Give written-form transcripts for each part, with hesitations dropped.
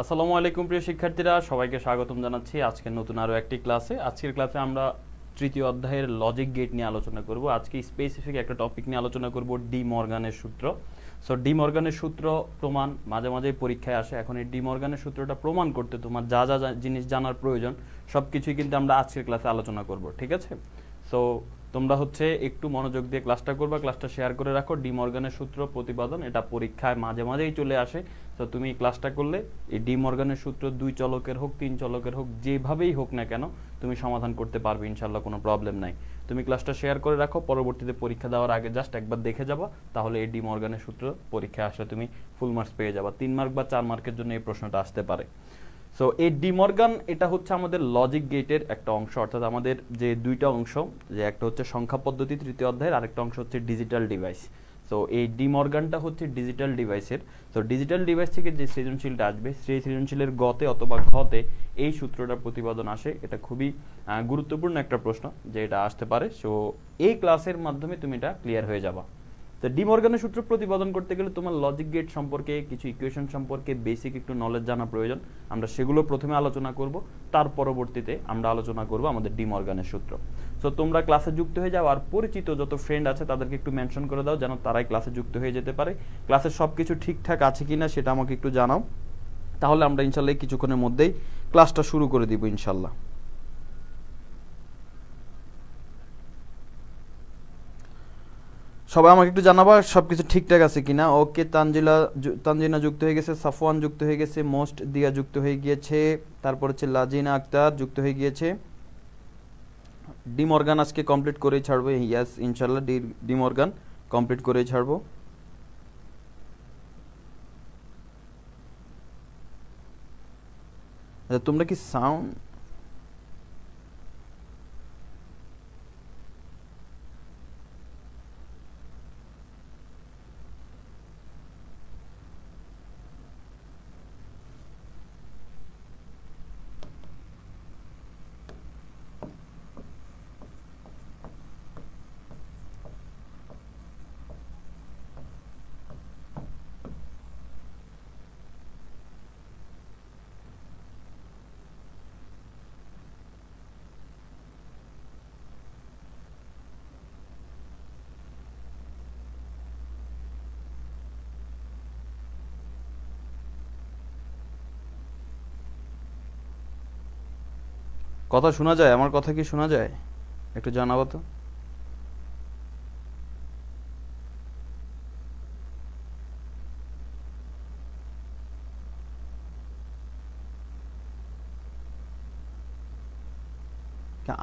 আসসালামু আলাইকুম প্রিয় শিক্ষার্থীরা, সবাইকে স্বাগতম জানাচ্ছি আজকের নতুন আরও একটি ক্লাসে। আজকের ক্লাসে আমরা তৃতীয় অধ্যায়ের লজিক গেট নিয়ে আলোচনা করব। আজকে স্পেসিফিক একটা টপিক নিয়ে আলোচনা করব, ডি মর্গানের সূত্র। সো ডি মর্গানের সূত্র প্রমাণ মাঝে মাঝে পরীক্ষায় আসে। এখন এই ডি মর্গানের সূত্রটা প্রমাণ করতে তোমার যা যা জিনিস জানার প্রয়োজন সব কিছুই কিন্তু আমরা আজকের ক্লাসে আলোচনা করব, ঠিক আছে? সো তোমরা একটু মনোযোগ দিয়ে ক্লাসটা করবা, ক্লাসটা শেয়ার করে রাখো। ডি মর্গানের সূত্র প্রতিপাদন, এটা পরীক্ষায় মাঝে মাঝেই চলে আসে। তো তুমি ক্লাসটা করলে এই ডি মর্গানের সূত্র 2 চলকের হোক 3 চলকের হোক যেভাবেই হোক না কেন তুমি সমাধান করতে পারবে ইনশাল্লাহ, কোনো প্রবলেম নাই। তুমি ক্লাসটা শেয়ার করে রাখো, পরবর্তীতে পরীক্ষা দেওয়ার আগে জাস্ট একবার দেখে যাবা, তাহলে এই ডি মর্গানের সূত্র পরীক্ষায় আসলে তুমি ফুল মার্কস পেয়ে যাবা। 3 মার্ক বা 4 মার্কের জন্য এই প্রশ্নটা আসতে পারে। সো এই ডি মর্গান এটা হচ্ছে আমাদের লজিক গেটের একটা অংশ, অর্থাৎ আমাদের যে দুইটা অংশ, যে একটা হচ্ছে সংখ্যা পদ্ধতি তৃতীয় অধ্যায়ের, আরেকটা অংশ হচ্ছে ডিজিটাল ডিভাইস। সো এই ডি মর্গানটা হচ্ছে ডিজিটাল ডিভাইসের। তো ডিজিটাল ডিভাইস থেকে যে সৃজনশীলটা আসবে সেই সৃজনশীলের গতে অথবা ঘতে এই সূত্রটার প্রতিপাদন আসে। এটা খুবই গুরুত্বপূর্ণ একটা প্রশ্ন যে এটা আসতে পারে। সো এই ক্লাসের মাধ্যমে তুমি এটা ক্লিয়ার হয়ে যাবা। তো ডি মর্গানের সূত্র প্রতিপাদন করতে গেলে তোমার লজিক গেট সম্পর্কে কিছু ইকুয়েশন সম্পর্কে বেসিক একটু নলেজ জানা প্রয়োজন। আমরা সেগুলো প্রথমে আলোচনা করব, তার পরবর্তীতে আমরা আলোচনা করব আমাদের ডি মর্গানের সূত্র। সো তোমরা ক্লাসে যুক্ত হয়ে যাও, আর পরিচিত যত ফ্রেন্ড আছে তাদেরকে একটু মেনশন করে দাও যেন তারাই ক্লাসে যুক্ত হয়ে যেতে পারে। ক্লাসের সব কিছু ঠিকঠাক আছে কিনা সেটা আমাকে একটু জানাও, তাহলে আমরা ইনশাল্লাহ কিছুক্ষণের মধ্যেই ক্লাসটা শুরু করে দিব ইনশাল্লাহ। সবাই আমাকে একটু জানাবা সবকিছু ঠিকঠাক আছে কিনা। ওকে, তানজিনা যুক্ত হয়ে গেছে, সাফওয়ান যুক্ত হয়ে গেছে, মোস্ট দিয়া যুক্ত হয়ে গিয়েছে, তারপর হচ্ছে লাজিনা আক্তার যুক্ত হয়ে গিয়েছে। ডি মর্গান আজকে কমপ্লিট করেই ছাড়বো। ইয়াস, ইনশাল্লাহ ডি মর্গান কমপ্লিট করেই ছাড়বো। আচ্ছা, তোমরা কি সাউন্ড কথা শোনা যায়? আমার কথা কি শোনা যায়? একটু জানাবো তো।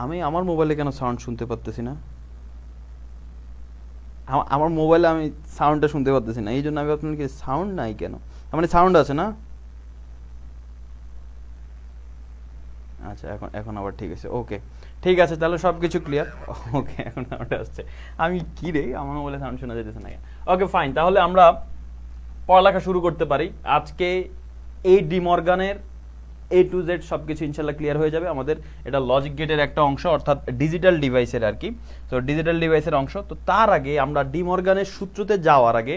আমি আমার মোবাইলে কেন সাউন্ড শুনতে পারতেছি না? আমার মোবাইলে আমি সাউন্ডটা শুনতে পারতেছি না, এই জন্য আমি ভাবছিলাম কি সাউন্ড নাই কেন। মানে সাউন্ড আছে না? আচ্ছা, এখন আবার ঠিক আছে। ওকে, ঠিক আছে, তাহলে সব কিছু ক্লিয়ার। ওকে, এখন সাউন্ড আসছে। আমি কি রে, আমার মোবাইলে সাউন্ড শোনা যেতেছে না। ওকে ফাইন, তাহলে আমরা পড়ালেখা শুরু করতে পারি। আজকে এই ডি মর্গানের A to Z সব কিছু ইনশাল্লাহ ক্লিয়ার হয়ে যাবে। আমাদের এটা লজিক গেটের একটা অংশ, অর্থাৎ ডিজিটাল ডিভাইসের আর কি। তো ডিজিটাল ডিভাইসের অংশ। তো তার আগে আমরা ডি মর্গানের সূত্রতে যাওয়ার আগে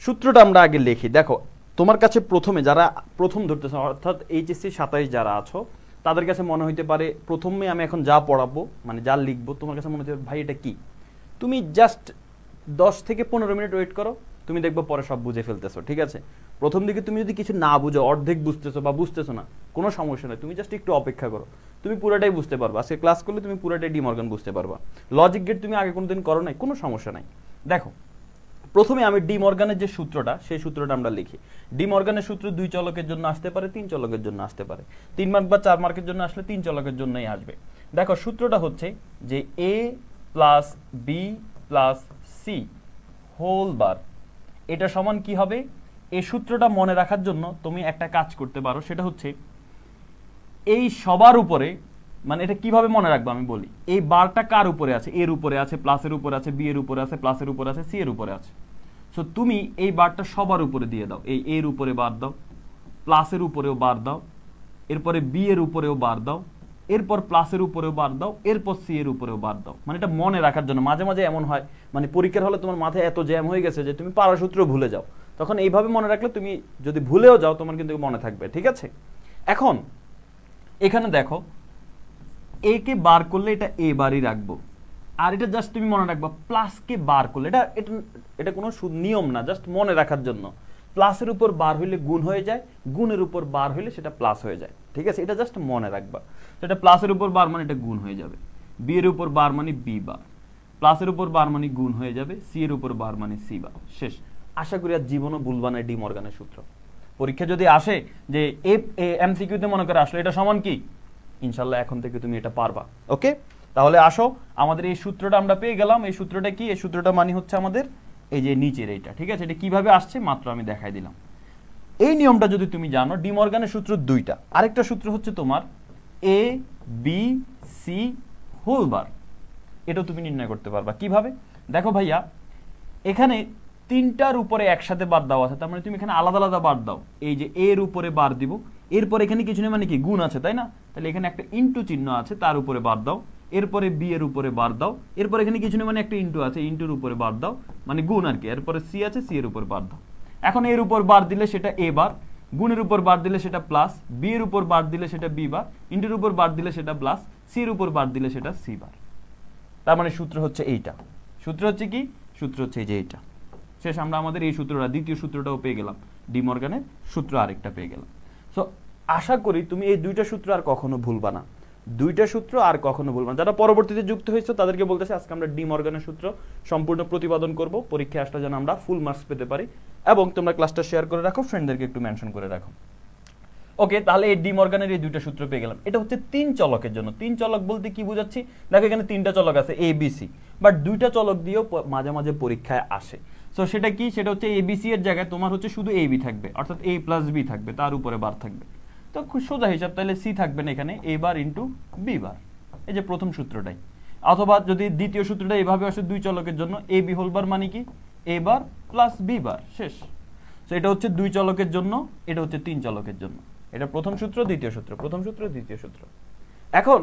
সূত্রটা আমরা আগে লিখি। দেখো, তোমার কাছে প্রথমে যারা প্রথম ধরতেছে, অর্থাৎ এইচএসসি 27 যারা আছো, তাদের কাছে মনে হইতে পারে প্রথমে আমি এখন যা পড়াবো, মানে যা লিখবো, তোমার কাছে মনে হতে পারে ভাই এটা কি। তুমি জাস্ট 10 থেকে 15 মিনিট ওয়েট করো, তুমি দেখবো পরে সব বুঝে ফেলতেছো, ঠিক আছে? প্রথম দিকে তুমি যদি কিছু না বুঝো, অর্ধেক বুঝতেছো বা বুঝতেছো না, কোনো সমস্যা নেই, তুমি জাস্ট একটু অপেক্ষা করো, তুমি পুরোটাই বুঝতে পারবা। আজকে ক্লাস করলে তুমি পুরোটাই ডি মর্গান বুঝতে পারবা। লজিক গেট তুমি আগে কোনোদিন করো নাই, কোনো সমস্যা নাই। দেখো, প্রথমে আমি ডি মর্গানের যে সূত্রটা, সেই সূত্রটা আমরা লিখি। ডি মর্গানের সূত্র 2 চলকের জন্য আসতে পারে, 3 চলকের জন্য আসতে পারে। 3 মার্ক বা 4 মার্কের জন্য আসলে 3 চলকের জন্যই আসবে। দেখো, সূত্রটা হচ্ছে যে a plus B plus C whole bar, এটা সমান কি হবে? এই সূত্রটা মনে রাখার জন্য তুমি একটা কাজ করতে পারো, সেটা হচ্ছে এই সবার উপরে, মানে এটা কিভাবে মনে রাখবো আমি বলি। এই বারটা কার উপরে আছে? এর উপরে আছে, প্লাসের উপরে আছে, বি এর উপরে আছে, প্লাসের উপরে আছে, সি এর উপরে আছে। সো তুমি এই বারটা সবার উপরে দিয়ে দাও। এই এর উপরে বার দাও, প্লাসের উপরেও বার দাও, এরপরে বি এর উপরেও বার দাও, এরপর প্লাসের উপরেও বার দাও, এরপর সি এর উপরেও বার দাও। মানে এটা মনে রাখার জন্য। মাঝে মাঝে এমন হয়, মানে পরীক্ষার হলে তোমার মাথায় এত জ্যাম হয়ে গেছে যে তুমি পারা সূত্র ভুলে যাও। তখন এইভাবে মনে রাখলে তুমি যদি ভুলেও যাও তোমার কিন্তু মনে থাকবে, ঠিক আছে? এখন এখানে দেখো এ কে বার করলে এটা এ বারই রাখবো, আর এটা জাস্ট তুমি মনে রাখবা প্লাস কে বার করলে এটা এটা এটা কোনো নিয়ম না, জাস্ট মনে রাখার জন্য। প্লাসের উপর বার হইলে গুণ হয়ে যায়, গুণের উপর বার হইলে সেটা প্লাস হয়ে যায়, ঠিক আছে? এটা জাস্ট মনে রাখবা। সেটা প্লাসের উপর বার মানে এটা গুণ হয়ে যাবে, বি এর উপর বার মানে বি বার, প্লাসের উপর বার মানে গুণ হয়ে যাবে, সি এর উপর বার মানে সি বার, শেষ। আশা করি আর জীবনও ভুলবা না ডি মর্গানের সূত্র। পরীক্ষা যদি আসে যে এমসিকিউতে মনে করে আসলে এটা সমান কি, ইনশাল্লাহ এখন থেকে তুমি এটা পারবা। ওকে, তাহলে আসো আমাদের এই সূত্রটা আমরা পেয়ে গেলাম। এই সূত্রটা কি? এই সূত্রটা মানে হচ্ছে আমাদের এই যে নিচের এইটা, ঠিক আছে? এটা কিভাবে আসছে মাত্র আমি দেখাই দিলাম। এই নিয়মটা যদি তুমি জানো, ডি মর্গানের সূত্র দুইটা, আরেকটা সূত্র হচ্ছে তোমার এ বি সি হোল বার, এটাও তুমি নির্ণয় করতে পারবা। কিভাবে? দেখো ভাইয়া, এখানে তিনটার উপরে একসাথে বার দেওয়া আছে, তার মানে তুমি এখানে আলাদা আলাদা বার দাও। এই যে এর উপরে বার দিব, এরপর এখানে কিছু নেই মানে কি গুণ আছে, তাই না? তাহলে এখানে একটা ইন্টু চিহ্ন আছে, তার উপরে বার দাও। এরপরে বি এর উপরে বার দাও, এরপর এখানে কিছু নেই মানে একটা ইন্টু আছে, ইন্টুর উপরে বার দাও, মানে গুণ আর কি। এরপরে সি আছে, সি এর উপর বার দাও। এখন এর উপর বার দিলে সেটা এ বার, গুণের উপর বার দিলে সেটা প্লাস, বি এর উপর বার দিলে সেটা বি বার, ইন্টুর উপর বার দিলে সেটা প্লাস, সি এর উপর বার দিলে সেটা সি বার। তার মানে সূত্র হচ্ছে এইটা। সূত্র হচ্ছে কি? সূত্র হচ্ছে এই যে এইটা। শেষ। আমরা আমাদের এই সূত্রটা, দ্বিতীয় সূত্রটাও পেয়ে গেলাম, ডি মর্গানের সূত্র আরেকটা পেয়ে গেলাম। সো আশা করি তুমি এই দুইটা সূত্র আর কখনো ভুলবা না, দুইটা সূত্র আর কখনো ভুলবা না। যারা পরবর্তীতে যুক্ত হয়েছে তাদেরকে বলতেছে আজকে আমরা ডি মর্গানের সূত্র সম্পূর্ণ প্রতিপাদন করব, পরীক্ষায় আসলে যেন আমরা ফুল মার্কস পেতে পারি। এবং তোমরা ক্লাসটা শেয়ার করে রাখো, ফ্রেন্ডদেরকে একটু মেনশন করে রাখো। ওকে, তাহলে এই ডি মর্গানের এই দুইটা সূত্র পেয়ে গেলাম। এটা হচ্ছে তিন চলকের জন্য। তিন চলক বলতে কি বুঝাচ্ছি? দেখো এখানে তিনটা চলক আছে এ বি সি, বাট দুইটা চলক দিয়েও মাঝে মাঝে পরীক্ষায় আসে। সো সেটা কি? সেটা হচ্ছে এ বি সি এর জায়গায় তোমার হচ্ছে শুধু এ বি থাকবে, অর্থাৎ এ প্লাস বি থাকবে, তার উপরে বার থাকবে। তো খুব সোজা হিসাব, তাহলে সি থাকবে না এখানে, এ বার ইন্টু বি বার, এই যে প্রথম সূত্রটাই। অথবা যদি দ্বিতীয় সূত্রটা এভাবে আসে দুই চলকের জন্য, এ বি হোল বার মানে কি এ বার প্লাস বি বার, শেষ। তো এটা হচ্ছে দুই চলকের জন্য, এটা হচ্ছে তিন চলকের জন্য। এটা প্রথম সূত্র, দ্বিতীয় সূত্র, প্রথম সূত্র, দ্বিতীয় সূত্র। এখন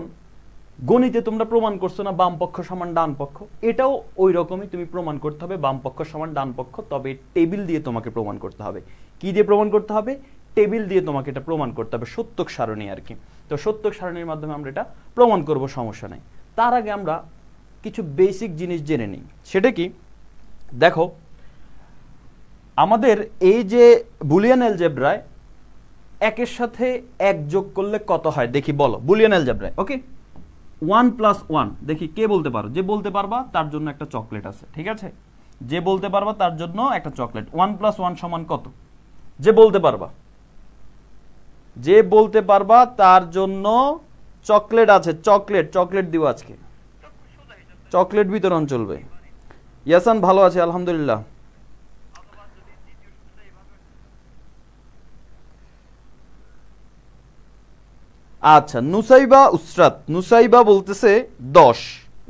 গণিতে তোমরা প্রমাণ করছো না বাম পক্ষ সমান ডান পক্ষ, এটাও ওই রকমই তুমি প্রমাণ করতে হবে বাম পক্ষ সমান ডান পক্ষ, তবে টেবিল দিয়ে তোমাকে প্রমাণ করতে হবে। কি দিয়ে প্রমাণ করতে হবে? টেবিল দিয়ে তোমাকে এটা প্রমাণ করতে হবে, সত্যক সারণী আর কি। তো সত্যক সারণীর মাধ্যমে আমরা এটা প্রমাণ করব, সমস্যা নেই। তার আগে আমরা কিছু বেসিক জিনিস জেনে নিই। সেটা কি? দেখো আমাদের এই যে বুলিয়ান অ্যালজেব্রায় একের সাথে এক যোগ করলে কত হয় দেখি, বলো বুলিয়ান অ্যালজেব্রায়। ওকে, 1 + 1, দেখি কে বলতে পারো। যে বলতে পারবা তার জন্য একটা চকলেট আছে, ঠিক আছে? যে বলতে পারবা তার জন্য একটা চকলেট। 1 + 1 সমান কত? যে বলতে পারবা, যে বলতে পারবা তার জন্য চকলেট আছে। চকলেট, চকলেট দিব আজকে, চকলেট বিতরণ চলবে। ইয়াসান ভালো আছে আলহামদুলিল্লাহ। আচ্ছা, নুসাইবা উসরাত, নুসাইবা বলতেছে 10,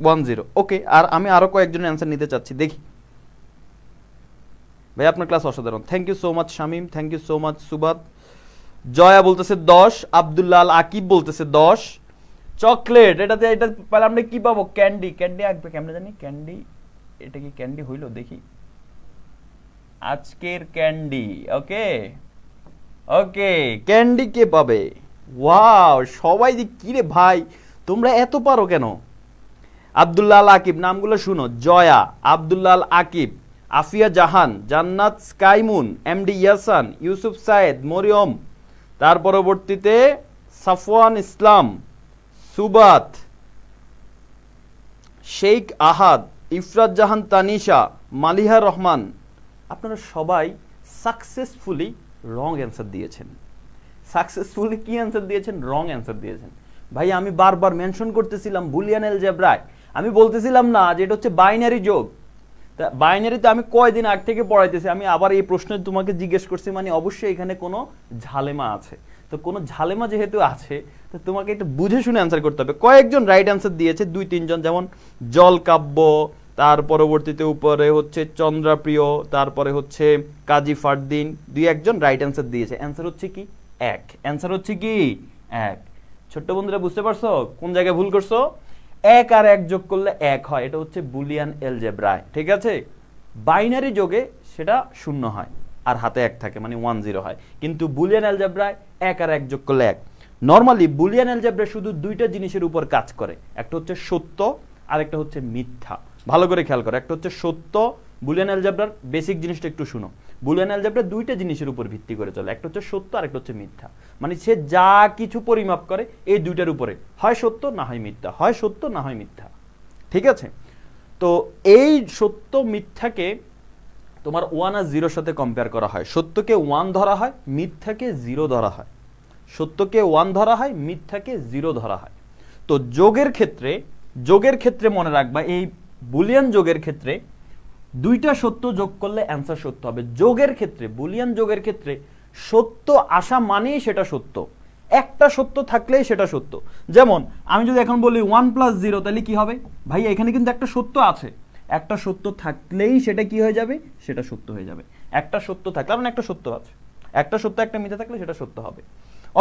10। ওকে, আর আমি আরো কয়েকজনের অ্যান্সার নিতে চাচ্ছি, দেখি। ভাই আপনার ক্লাস অসাধারণ, thank you so much Shamim, thank you so much Subat. Joya বলতেছে 10, আব্দুল্লাহ আল আকিব বলতেছে 10। চকলেট, এটাতে এটা পাইলে আমরা কি পাবো? ক্যান্ডি। ক্যান্ডি আসবে কেমনে জানি? ক্যান্ডি, এটা কি ক্যান্ডি হইলো? দেখি, আজকের ক্যান্ডি। ওকে ওকে, ক্যান্ডি কে পাবে? ওয়াও, সবাই যে কি রে ভাই, তোমরা এত পারো কেন? আব্দুল্লাহ আল আকিব, নামগুলো শুনো। জয়া, আব্দুল্লাহ আল আকিব, আফিয়া জাহান, জান্নাত স্কাইমুন, এমডি ইয়াসান, ইউসুফ সায়েদ, মরিয়ম, তার পরবর্তীতে সাফওয়ান ইসলাম, সুবাত, শেখ আহাদ, ইফরাত জাহান তানিশা, মালিহা রহমান। আপনারা সবাই সাকসেসফুলি রং অ্যান্সার দিয়েছেন। সাকসেসফুলি কি অ্যান্সার দিয়েছেন? রং অ্যান্সার দিয়েছেন। ভাই আমি বারবার মেনশন করতেছিলাম বুলিয়ান অ্যালজেব্রায়, আমি বলতেছিলাম না যে এটা হচ্ছে বাইনারি যোগ। তা বাইনারিতে আমি কয়দিন আগ থেকে পড়াইতেছি, আমি আবার এই প্রশ্ন তোমাকে জিজ্ঞেস করছি, মানে অবশ্যই এখানে কোনো ঝালেমা আছে। তো কোনো ঝালেমা যেহেতু আছে, তো তোমাকে একটু বুঝে শুনে অ্যান্সার করতে হবে। কয়েকজন রাইট অ্যান্সার দিয়েছে, 2-3 জন, যেমন জল কাব্য, তার পরবর্তীতে উপরে হচ্ছে চন্দ্রাপ্রিয়, তারপরে হচ্ছে কাজী ফারদিন, 2-1 জন রাইট অ্যান্সার দিয়েছে। অ্যান্সার হচ্ছে কি? 1। অ্যান্সার হচ্ছে কি? 1। ছোট্ট বন্ধুরা বুঝতে পারছো কোন জায়গায় ভুল করছো? 1 আর 1 যোগ করলে 1 হয়, এটা হচ্ছে বুলিয়ান অ্যালজেব্রায়, ঠিক আছে? বাইনারি যোগে সেটা 0 হয়। আর হাতে 1 থাকে, মানে 1 0 হয়। কিন্তু বুলিয়ান অ্যালজেব্রায় 1 আর 1 যোগ করলে 1। নরমালি বুলিয়ান অ্যালজেব্রা শুধু দুইটা জিনিসের উপর কাজ করে, একটা হচ্ছে সত্য আর একটা হচ্ছে মিথ্যা। ভালো করে খেয়াল করো, একটা হচ্ছে সত্য। বুলিয়ান অ্যালজেব্রার বেসিক জিনিসটা একটু শুনো। বুলিয়ান অ্যালজেব্রা দুইটা জিনিসের উপর ভিত্তি করে চলে, একটা হচ্ছে সত্য আর একটা হচ্ছে মিথ্যা। মানে সে যা কিছু পরিমাপ করে এই দুইটার উপরে, হয় সত্য না হয় মিথ্যা, হয় সত্য না হয় মিথ্যা। ঠিক আছে? তো এই সত্য মিথ্যাকে তোমার 1 আর 0 সাথে কম্পেয়ার করা হয়। সত্যকে 1 ধরা হয়, মিথ্যাকে 0 ধরা হয়। সত্যকে 1 ধরা হয়, মিথ্যাকে 0 ধরা হয়। তো যোগের ক্ষেত্রে মনে রাখবা, এই বুলিয়ান যোগের ক্ষেত্রে দুইটা সত্য যোগ করলে অ্যান্সার সত্য হবে। যোগের ক্ষেত্রে, বুলিয়ান যোগের ক্ষেত্রে সত্য আসা মানেই সেটা সত্য, একটা সত্য থাকলেই সেটা সত্য। যেমন আমি যদি এখন বলি 1 + 0, তাহলে কি হবে? ভাই এখানে কিন্তু একটা সত্য আছে, একটা সত্য থাকলেই সেটা কি হয়ে যাবে? সেটা সত্য হয়ে যাবে। একটা সত্য থাকলে, কারণ একটা সত্য আছে, একটা সত্য একটা মিথ্যা থাকলে সেটা সত্য হবে।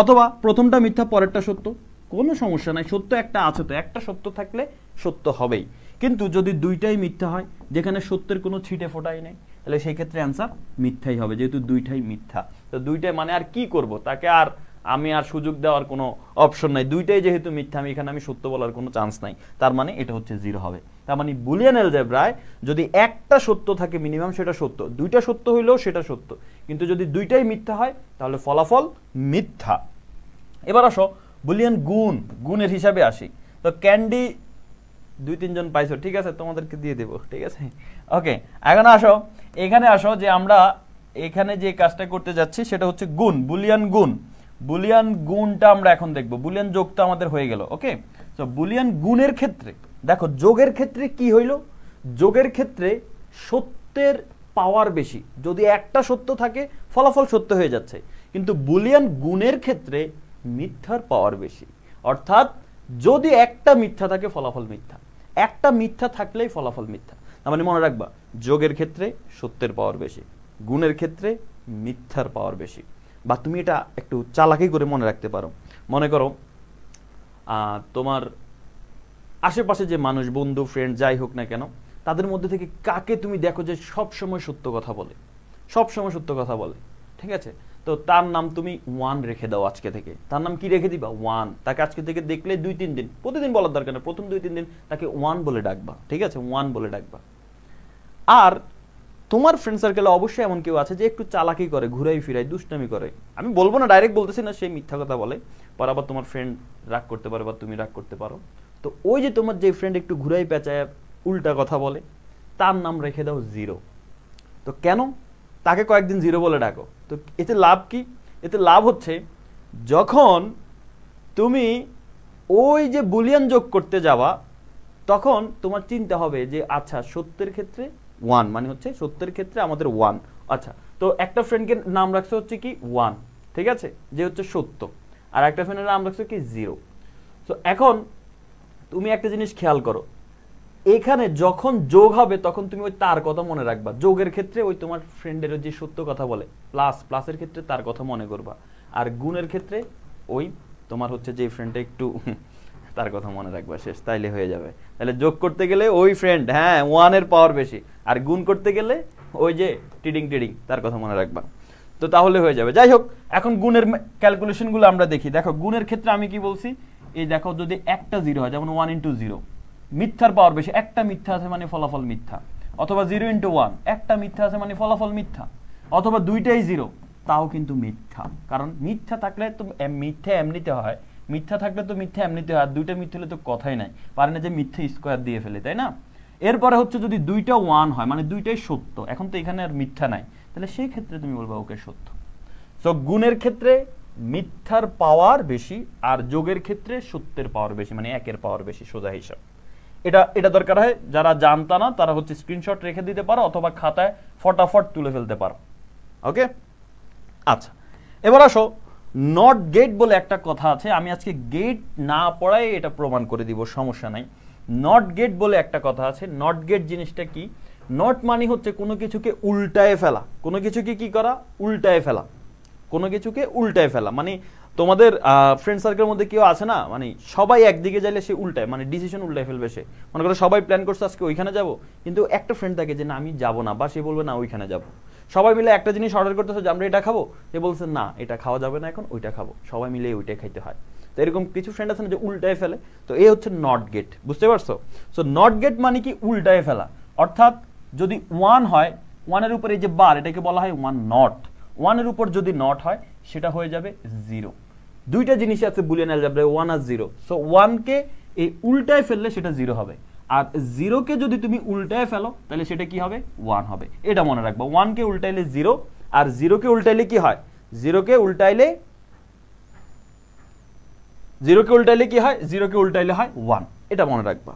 অথবা প্রথমটা মিথ্যা পরেরটা সত্য, কোনো সমস্যা নাই, সত্য একটা আছে, তো একটা সত্য থাকলে সত্য হবেই। কিন্তু যদি দুইটাই মিথ্যা হয়, যেখানে সত্যের কোনো ছিটে ফোটাই নেই, তাহলে সেই ক্ষেত্রে অ্যান্সার মিথ্যাই হবে, যেহেতু দুইটাই মিথ্যা। তো দুইটাই মানে আর কি করব, তাকে আর আমি আর সুযোগ দেওয়ার কোনো অপশন নাই। দুইটাই যেহেতু মিথ্যা, এখানে আমি সত্য বলার কোনো চান্স নাই, তার মানে এটা হচ্ছে 0 হবে। তার মানে বুলিয়ান অ্যালজেব্রায় যদি একটা সত্য থাকে মিনিমাম, সেটা সত্য। দুইটা সত্য হইলেও সেটা সত্য, কিন্তু যদি দুইটাই মিথ্যা হয় তাহলে ফলাফল মিথ্যা। এবার আসো বুলিয়ান গুণের হিসাবে আসি। তো ক্যান্ডি 2-3 জন পাইছো, ঠিক আছে, তোমাদেরকে দিয়ে দেবো, ঠিক আছে। ওকে, এখন আসো এখানে আসো, যে আমরা এখানে যে কাজটা করতে যাচ্ছি সেটা হচ্ছে গুণ, বুলিয়ান গুণ। বুলিয়ান গুণটা আমরা এখন দেখবো, বুলিয়ান যোগটা আমাদের হয়ে গেল। ওকে, তো বুলিয়ান গুণের ক্ষেত্রে দেখো, যোগের ক্ষেত্রে কি হইল? যোগের ক্ষেত্রে সত্যের পাওয়ার বেশি, যদি একটা সত্য থাকে ফলাফল সত্য হয়ে যাচ্ছে। কিন্তু বুলিয়ান গুণের ক্ষেত্রে মিথ্যার পাওয়ার বেশি, অর্থাৎ যদি একটা মিথ্যা থাকে ফলাফল মিথ্যা, একটা মিথ্যা থাকলেই ফলাফল মিথ্যা। তার মানে মনে রাখবা, যোগের ক্ষেত্রে সত্যের পাওয়ার বেশি, গুণের ক্ষেত্রে মিথ্যার পাওয়ার বেশি। বা তুমি এটা একটু চালাকি করে মনে রাখতে পারো। মনে করো তোমার আশেপাশে যে মানুষ, বন্ধু, ফ্রেন্ড, যাই হোক না কেন, তাদের মধ্যে থেকে কাকে তুমি দেখো যে সব সময় সত্য কথা বলে, সব সময় সত্য কথা বলে, ঠিক আছে, তো তার নাম তুমি 1 রেখে দাও আজকে থেকে। তার নাম কি রেখে দিবা? 1। তাকে আজকে থেকে দেখলে 2-3 দিন, প্রতিদিন বলার দরকার না, প্রথম 2-3 দিন তাকে 1 বলে ডাকবা, ঠিক আছে, 1 বলে ডাকবা। আর তোমার ফ্রেন্ড সার্কেলে অবশ্যই এমন কেউ আছে যে একটু চালাকি করে, ঘুরাই ফিরাই, দুষ্টামি করে। আমি বলবো না, ডাইরেক্ট বলতেছি না, সেই মিথ্যা কথা বলে, পর আবার তোমার ফ্রেন্ড রাগ করতে পারে বা তুমি রাগ করতে পারো। তো ওই যে তোমার যে ফ্রেন্ড একটু ঘুরাই পেঁচায় উল্টা কথা বলে, তার নাম রেখে দাও 0। তো কেন? তাকে কয়েকদিন 0 বলে ডাকো। তো এতে লাভ কি? এতে লাভ হচ্ছে, যখন তুমি ওই যে বুলিয়ান যোগ করতে যাওয়া, তখন তোমার চিন্তা হবে যে আচ্ছা, সত্যের ক্ষেত্রে 1 মানে হচ্ছে সত্যের ক্ষেত্রে আমাদের 1। আচ্ছা, তো একটা ফ্রেন্ডকে নাম রাখছে হচ্ছে কি 1, ঠিক আছে, যে হচ্ছে সত্য, আর একটা ফ্রেন্ডের নাম রাখছে কি 0। তো এখন তুমি একটা জিনিস খেয়াল করো, এখানে যখন যোগ হবে তখন তুমি ওই তার কথা মনে রাখবা। যোগের ক্ষেত্রে ওই তোমার ফ্রেন্ডের যে সত্য কথা বলে, প্লাসের ক্ষেত্রে তার কথা মনে করবা। আর গুণের ক্ষেত্রে ওই তোমার হচ্ছে যে ফ্রেন্ডটা একটু তার কথা মনে রাখবা, শেষ, তাইলে হয়ে যাবে। তাহলে যোগ করতে গেলে ওই ফ্রেন্ড, হ্যাঁ, 1 এর পাওয়ার বেশি, আর গুণ করতে গেলে ওই যে টিডিং তার কথা মনে রাখবা, তো তাহলে হয়ে যাবে। যাই হোক, এখন গুণের ক্যালকুলেশনগুলো আমরা দেখি। দেখো গুণের ক্ষেত্রে আমি কি বলছি, এই দেখো, যদি একটা 0 হয়, যেমন 1 × 0, মিথ্যার পাওয়ার বেশি, একটা মিথ্যা আছে মানে ফলাফল মিথ্যা। অথবা 0 × 1, একটা মিথ্যা আছে মানে ফলাফল মিথ্যা। অথবা দুইটাই 0, তাও কিন্তু মিথ্যা, কারণ মিথ্যা থাকলে তো মিথ্যা এমনিতে হয়, মিথ্যা থাকলে তো মিথ্যা এমনিতে হয়, আর দুইটা মিথ্যা হলে তো কথাই নাই, পারে না যে মিথ্যা স্কোয়ার দিয়ে ফেলে, তাই না? এরপরে হচ্ছে যদি দুইটা 1 হয়, মানে দুইটাই সত্য, এখন তো এখানে আর মিথ্যা নাই, তাহলে সেই ক্ষেত্রে তুমি বলবা ওকে সত্য। সো গুণের ক্ষেত্রে মিথ্যার পাওয়ার বেশি, আর যোগের ক্ষেত্রে সত্যের পাওয়ার বেশি, মানে 1 এর পাওয়ার বেশি, সোজা হিসাব। এটা দরকার হয়, যারা জানতা না তারা হচ্ছে স্ক্রিনশট রেখে দিতে পারো, অথবা খাতায় ফটাফট তুলে ফেলতে পারো। ওকে, আচ্ছা, এবার আসো, নট গেট বলে একটা কথা আছে। আমি আজকে গেট না পড়াই এটা প্রমাণ করে দিব, সমস্যা নাই। নট গেট বলে একটা কথা আছে। নট গেট জিনিসটা কি? নট মানে হচ্ছে কোনো কিছুকে উল্টায় ফেলা, কোনো কিছুকে কি করা? উল্টায় ফেলা, কোনো কিছুকে উল্টায় ফেলা। মানে তোমাদের ফ্রেন্ড সার্কেলের মধ্যে কেউ আছে না, মানে সবাই একদিকে যাইলে সে উল্টায়, মানে ডিসিশন উল্টায় ফেলবে। সে মনে করো সবাই প্ল্যান করছে আজকে ওইখানে যাব, কিন্তু একটা ফ্রেন্ড থাকে যে না আমি যাব না, বা সে বলবে না ওইখানে যাব। সবাই মিলে একটা জিনিস অর্ডার করতেছে যে আমরা এটা খাবো, এ বলছে না এটা খাওয়া যাবে না, এখন ওইটা খাবো, সবাই মিলে ওইটাই খাইতে হয়। তো এরকম কিছু ফ্রেন্ড আছে না যে উল্টায় ফেলে, তো এই হচ্ছে নট গেট, বুঝতে পারছো? সো নট গেট মানে কি উল্টায় ফেলা, অর্থাৎ যদি 1 হয়, 1-এর উপরে এই যে বার, এটাকে বলা হয় 1 নট, 1-এর উপর যদি নট হয় সেটা হয়ে যাবে 0। দুইটা জিনিস আছে বুলিয়ান অ্যালজেব্রায়, 1 আর 0। সো 1-কে এই উল্টায় ফেললে সেটা 0 হবে, আর 0-কে যদি তুমি উল্টায় ফেলো তাহলে সেটা কি হবে? 1 হবে। এটা মনে রাখবা, 1-কে উল্টাইলে 0, আর 0-কে উল্টাইলে কি হয়? 0-কে উল্টাইলে কি হয়? 0-কে উল্টাইলে হয় 1। এটা মনে রাখবা।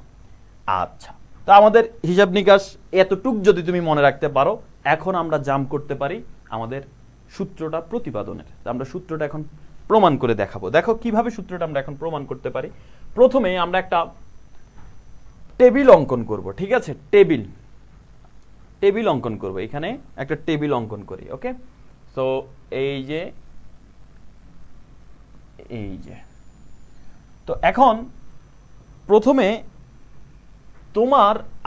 আচ্ছা, তো আমাদের হিসাব নিকাশ এতটুক যদি তুমি মনে রাখতে পারো, এখন আমরা জাম্প করতে পারি আমাদের সূত্রটা প্রতিপাদনের। আমরা সূত্রটা এখন প্রমাণ করে দেখাবো। দেখো কিভাবে সূত্রটা আমরা এখন প্রমাণ করতে পারি। প্রথমে আমরা একটা টেবিল অঙ্কন করব, ঠিক আছে? টেবিল অঙ্কন করব, এখানে একটা টেবিল অঙ্কন করি। ওকে, সো এই যে তো এখন প্রথমে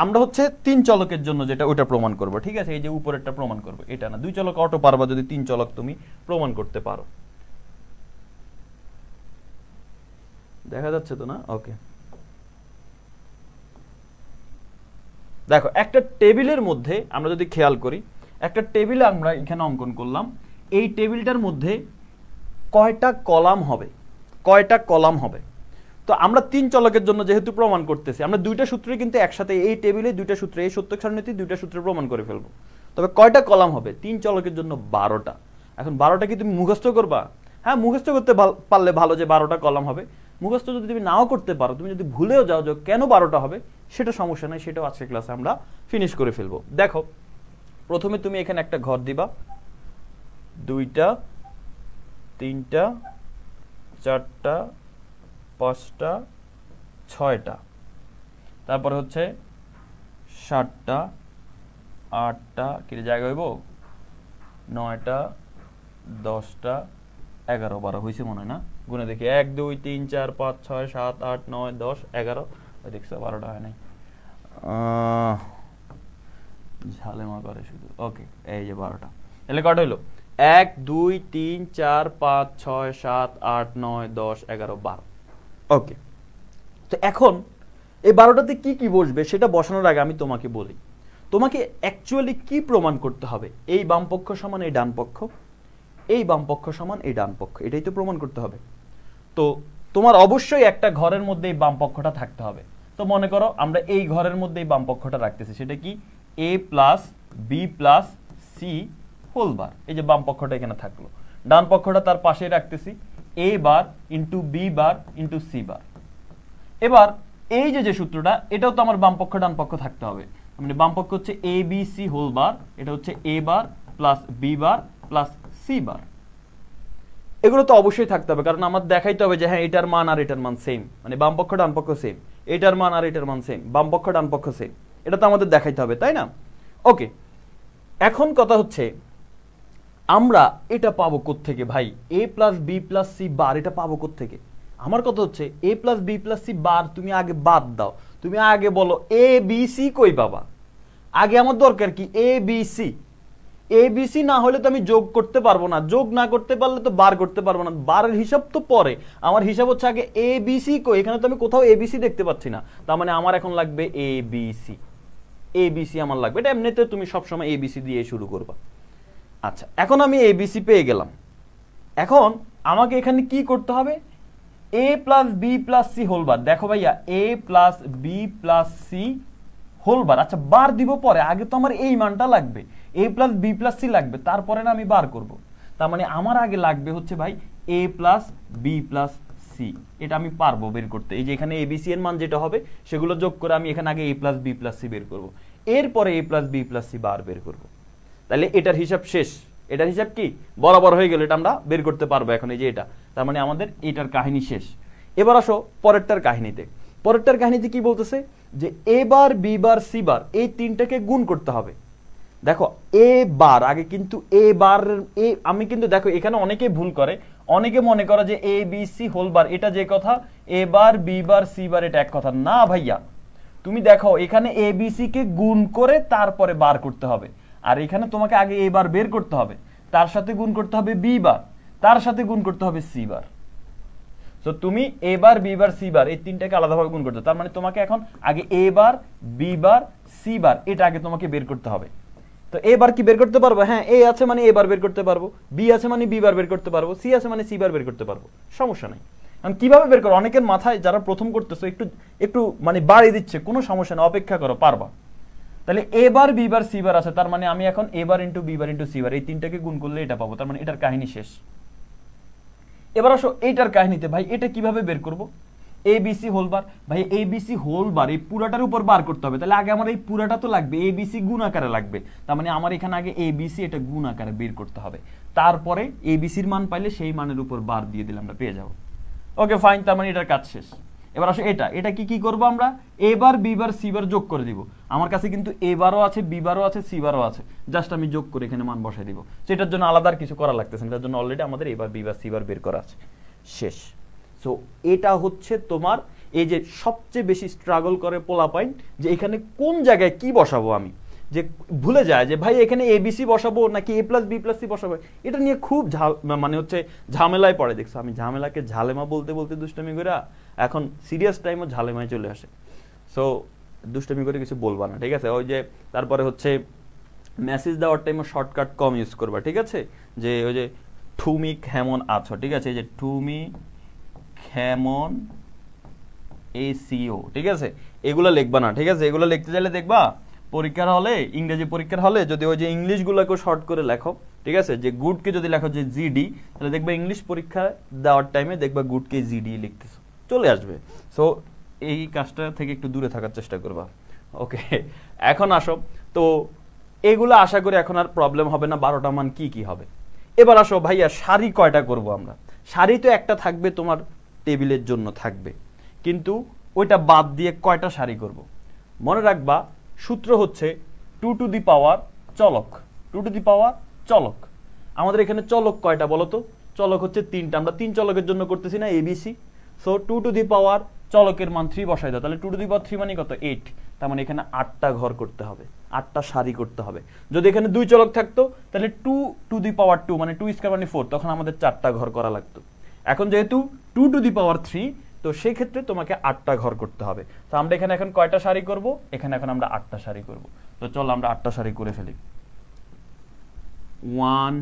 আমরা হচ্ছে 3 চলকের জন্য যেটা ওটা প্রমাণ করব, ঠিক আছে? এই যে উপরেরটা প্রমাণ করব, এটা না, 2 চলক অটো পারবা যদি 3 চলক তুমি প্রমাণ করতে পারো। দেখা যাচ্ছে তো না? ওকে, দেখো একটা টেবিলের মধ্যে আমরা যদি খেয়াল করি, একটা টেবিল আমরা এখানে অঙ্কন করলাম, এই টেবিলটার মধ্যে কয়টা কলাম হবে? তো আমরা 3 চলকের জন্য যেহেতু প্রমাণ করতেছি, আমরা দুইটা সূত্রে কিন্তু একসাথে এই টেবিলে দুইটা সূত্রে, এই সত্য সারণীতে দুইটা সূত্রে প্রমাণ করে ফেলবো। তবে কয়টা কলাম হবে? 3 চলকের জন্য 12টা। এখন 12টা কি তুমি মুখস্থ করবা? হ্যাঁ, মুখস্থ করতে পারলে ভালো যে 12টা কলাম হবে। মুখস্থ যদি তুমি নাও করতে পারো, তুমি যদি ভুলেও যাও যে কেন 12টা হবে, সেটা সমস্যা নাই, সেটাও আজকের ক্লাসে আমরা ফিনিশ করে ফেলবো। দেখো, প্রথমে তুমি এখানে একটা ঘর দিবা, 2টা 3টা 4টা 5টা 6টা, তারপরে হচ্ছে 7টা 8টা, কি জায়গা হইব? 9টা 10টা 11 12 হয়েছে মনে হয় না? গুনে দেখি, 1 2 3 4 5 6 7 8 9 10 11, দেখছো 12টা হয় নাই, ঝালেমা করে শুধু। ওকে, এই যে 12টা, তাহলে কটা হইলো? 1 2 3 4 5 6 7 8 9 10 11 12। ওকে, তো এখন এই 12টাতে কি কি বসবে সেটা বসানোর আগে আমি তোমাকে বলি, তোমাকে অ্যাকচুয়ালি কি প্রমাণ করতে হবে? এই বাম পক্ষ সমান এই ডান পক্ষ, এই বাম পক্ষ সমান এই ডান পক্ষ, এটাই তো প্রমাণ করতে হবে। তো তোমার অবশ্যই একটা ঘরের মধ্যে এই বাম পক্ষটা থাকতে হবে। তো মনে করো আমরা এই ঘরের মধ্যে এই বাম পক্ষটা রাখতেছি, সেটা কি? a plus B plus C whole bar. এই যে বাম পক্ষটা এখানে থাকলো, ডান পক্ষটা তার পাশেই রাখতেছি, a bar into B bar into C bar. এবার এই যে সূত্রটা, এটাও তো আমার বাম পক্ষ ডান পক্ষ থাকতে হবে। মানে বাম পক্ষ হচ্ছে A B C whole bar, এটা হচ্ছে a bar plus B bar plus C bar. এগুলো তো অবশ্যই থাকতে হবে, কারণ আমার দেখাইতে হবে যে হ্যাঁ এটার মান আর এটার মান সেম, মানে বাম পক্ষ ডান পক্ষ সেম, এটার মান আর এটার মান সেম, বাম পক্ষ ডান পক্ষ সেম, এটা তো আমাদের দেখাইতে হবে, তাই না? ওকে, এখন কথা হচ্ছে আমরা এটা পাবো কোত্থেকে ভাই? a plus B plus C bar, এটা পাবো কোত্থেকে? আমার কথা হচ্ছে a plus B plus C bar তুমি আগে বাদ দাও, তুমি আগে বলো এ বি সি কই পাবা? আগে আমার দরকার কি? A B C. এবিসি না হলে তো আমি যোগ করতে পারবো না, যোগ না করতে পারলে তো বার করতে পারবো না, বারের হিসাব তো পরে, আমার হিসাব হচ্ছে আগে এবিসি কই? এখানে তো আমি কোথাও এবিসি দেখতে পাচ্ছি না, তার মানে আমার এখন লাগবে এবিসি। এবিসি আমার লাগবে, এটা এমনিতে তুমি সবসময় এবিসি দিয়ে শুরু করবা। আচ্ছা, এখন আমি এবিসি পেয়ে গেলাম, এখন আমাকে এখানে কি করতে হবে? A plus B plus C whole bar. দেখো ভাইয়া, a plus B plus C whole bar, আচ্ছা বার দিব পরে, আগে তো আমার এই মানটা লাগবে, a plus B plus C লাগবে, তারপরে না আমি বার করব। তার মানে আমার আগে লাগবে হচ্ছে ভাই a plus B plus C, এটা আমি পারবো বের করতে। এই যে এখানে এবিসি এর মান যেটা হবে সেগুলো যোগ করে আমি এখানে আগে a plus B plus C বের করব, এরপরে a plus B plus C bar বের করব। তাহলে এটার হিসাব শেষ, এটার হিসাব কি বরাবর হয়ে গেল, এটা আমরা বের করতে পারবো এখন। এই যে এটা, তার মানে আমাদের এটার কাহিনী শেষ। এবার আসো পরেরটার কাহিনীতে। পরেরটার কাহিনীতে কি বলতেছে যে a bar B bar C bar এই তিনটাকে গুণ করতে হবে। দেখো এ বার আগে কিন্তু এ বার আমি কিন্তু দেখো এখানে অনেকে ভুল করে, অনেকে মনে করে যে A B C whole bar এটা যে কথা, এ বার বি বার সি বার এটা এক কথা না ভাইয়া। তুমি দেখো এখানে এ বি সি কে গুণ করে তারপরে বার করতে হবে। আর এখানে তোমাকে আগে এ বার বের করতে হবে, তার সাথে গুণ করতে হবে বি বার, তার সাথে গুণ করতে হবে সি বার। সো তুমি এ বার বি বার সি বার এই তিনটাকে আলাদাভাবে গুণ করতে, তার মানে তোমাকে এখন আগে এ বার বি বার সি বার এটা আগে তোমাকে বের করতে হবে। তো এ বার কি বের করতে পারবো? হ্যাঁ, এ আছে মানে এ বার বের করতে পারবো, বি আছে মানে বি বার বের করতে পারবো, সি আছে মানে সি বার বের করতে পারবো, সমস্যা নাই। এখন কিভাবে বের করো? অনেকের মাথায় যারা প্রথম করতেছো একটু একটু মানে বাড়িয়ে দিচ্ছে, কোনো সমস্যা না, অপেক্ষা করো, পারবা। তাহলে এ বার বি বার সি বার আছে, তার মানে আমি এখন a bar into B bar into C bar এই তিনটাকে গুণ করলে এটা পাবো, তার মানে এটার কাহিনী শেষ। এবার আসো এইটার কাহিনীতে, ভাই এটা কিভাবে বের করব? এ বি সি হোল বার, ভাই A B C whole bar এই পুরাটার উপর বার করতে হবে, তাহলে আগে আমার এই পুরাটা তো লাগবে, এ বি সি গুণ আকারে লাগবে, তার মানে আমার এখানে আগে এ বি সি এটা গুণ আকারে বের করতে হবে, তারপরে এ বি সির মান পাইলে সেই মানের উপর বার দিয়ে দিলে আমরা পেয়ে যাবো। ওকে ফাইন, তার মানে এটার কাজ শেষ। এবার আসো এটা কি করব আমরা? এ বার বি বার সি বার যোগ করে দিব। আমার কাছে কিন্তু এ বারও আছে, বি বারও আছে, সি বারও আছে, জাস্ট আমি যোগ করে এখানে মান বসাই দিব। সেটার জন্য আলাদা আর কিছু করা লাগতেছে না, তার জন্য অলরেডি আমাদের এ বার বি বার সি বার বের করা আছে, শেষ। সো এটা হচ্ছে তোমার এই যে সবচেয়ে বেশি স্ট্রাগল করে পোলাপাইন, যে এখানে কোন জায়গায় কি বসাবো আমি, যে ভুলে যায় যে ভাই এখানে এবিসি বসাবো নাকি এ প্লাস বি প্লাস সি বসাবো, এটা নিয়ে খুব মানে হচ্ছে ঝামেলায় পড়ে। দেখছো আমি ঝামেলাকে ঝালেমা বলতে বলতে দুষ্টামি করে এখন সিরিয়াস টাইমও ঝালেমায় চলে আসে। সো দুষ্টামি করে কিছু বলবা না, ঠিক আছে? ওই যে তারপরে হচ্ছে মেসেজ দেওয়ার টাইমও শর্টকাট কম ইউজ করবা, ঠিক আছে? যে ওই যে ঠুমি খেমন আছো, ঠিক আছে? এই যে ঠুমি খেমন এসিও, ঠিক আছে? এগুলো লিখবা না, ঠিক আছে? এগুলো লিখতে চাইলে দেখবা পরীক্ষার হলে, ইংরেজি পরীক্ষার হলে যদি ওই যে ইংলিশগুলোকে শর্ট করে লেখো, ঠিক আছে? যে গুডকে যদি লেখো যে জিডি, তাহলে দেখবা ইংলিশ পরীক্ষা দেওয়ার টাইমে দেখবা গুডকে জিডি লিখতেছো, চলে আসবে। সো এই কাজটা থেকে একটু দূরে থাকার চেষ্টা করবা। ওকে, এখন আসো, তো এগুলো আশা করি এখন আর প্রবলেম হবে না। 12টা মান কি কি হবে? এবার আসো ভাইয়া, সারি কয়টা করব আমরা? সারি তো একটা থাকবে, তোমার টেবিলের জন্য থাকবে, কিন্তু ওইটা বাদ দিয়ে কয়টা সারি করব? মনে রাখবা সূত্র হচ্ছে 2 টু দি পাওয়ার চলক। 2 টু দি পাওয়ার চলক। আমাদের এখানে চলক কয়টা বলো তো? চলক হচ্ছে 3টা। আমরা 3 চলকের জন্য করতেছি না, এবিসি। সো 2 টু দি পাওয়ার চলকের মান 3 বসাই দাও, তাহলে 2 টু দি পাওয়ার 3 মানে কত? 8। তার মানে এখানে 8টা ঘর করতে হবে, 8টা সারি করতে হবে। যদি এখানে 2 চলক থাকতো তাহলে 2 টু দি পাওয়ার 2 মানে 2 স্কয়ার মানে 4, তখন আমাদের 4টা ঘর করা লাগতো। এখন যেহেতু 2 টু দি পাওয়ার 3, তো সেই ক্ষেত্রে তোমাকে 8টা ঘর করতে হবে। তো আমরা এখানে এখন কয়টা সারি করব? এখানে এখন আমরা 8টা সারি করব। তো চলো আমরা 8টা সারি করে ফেলি। 1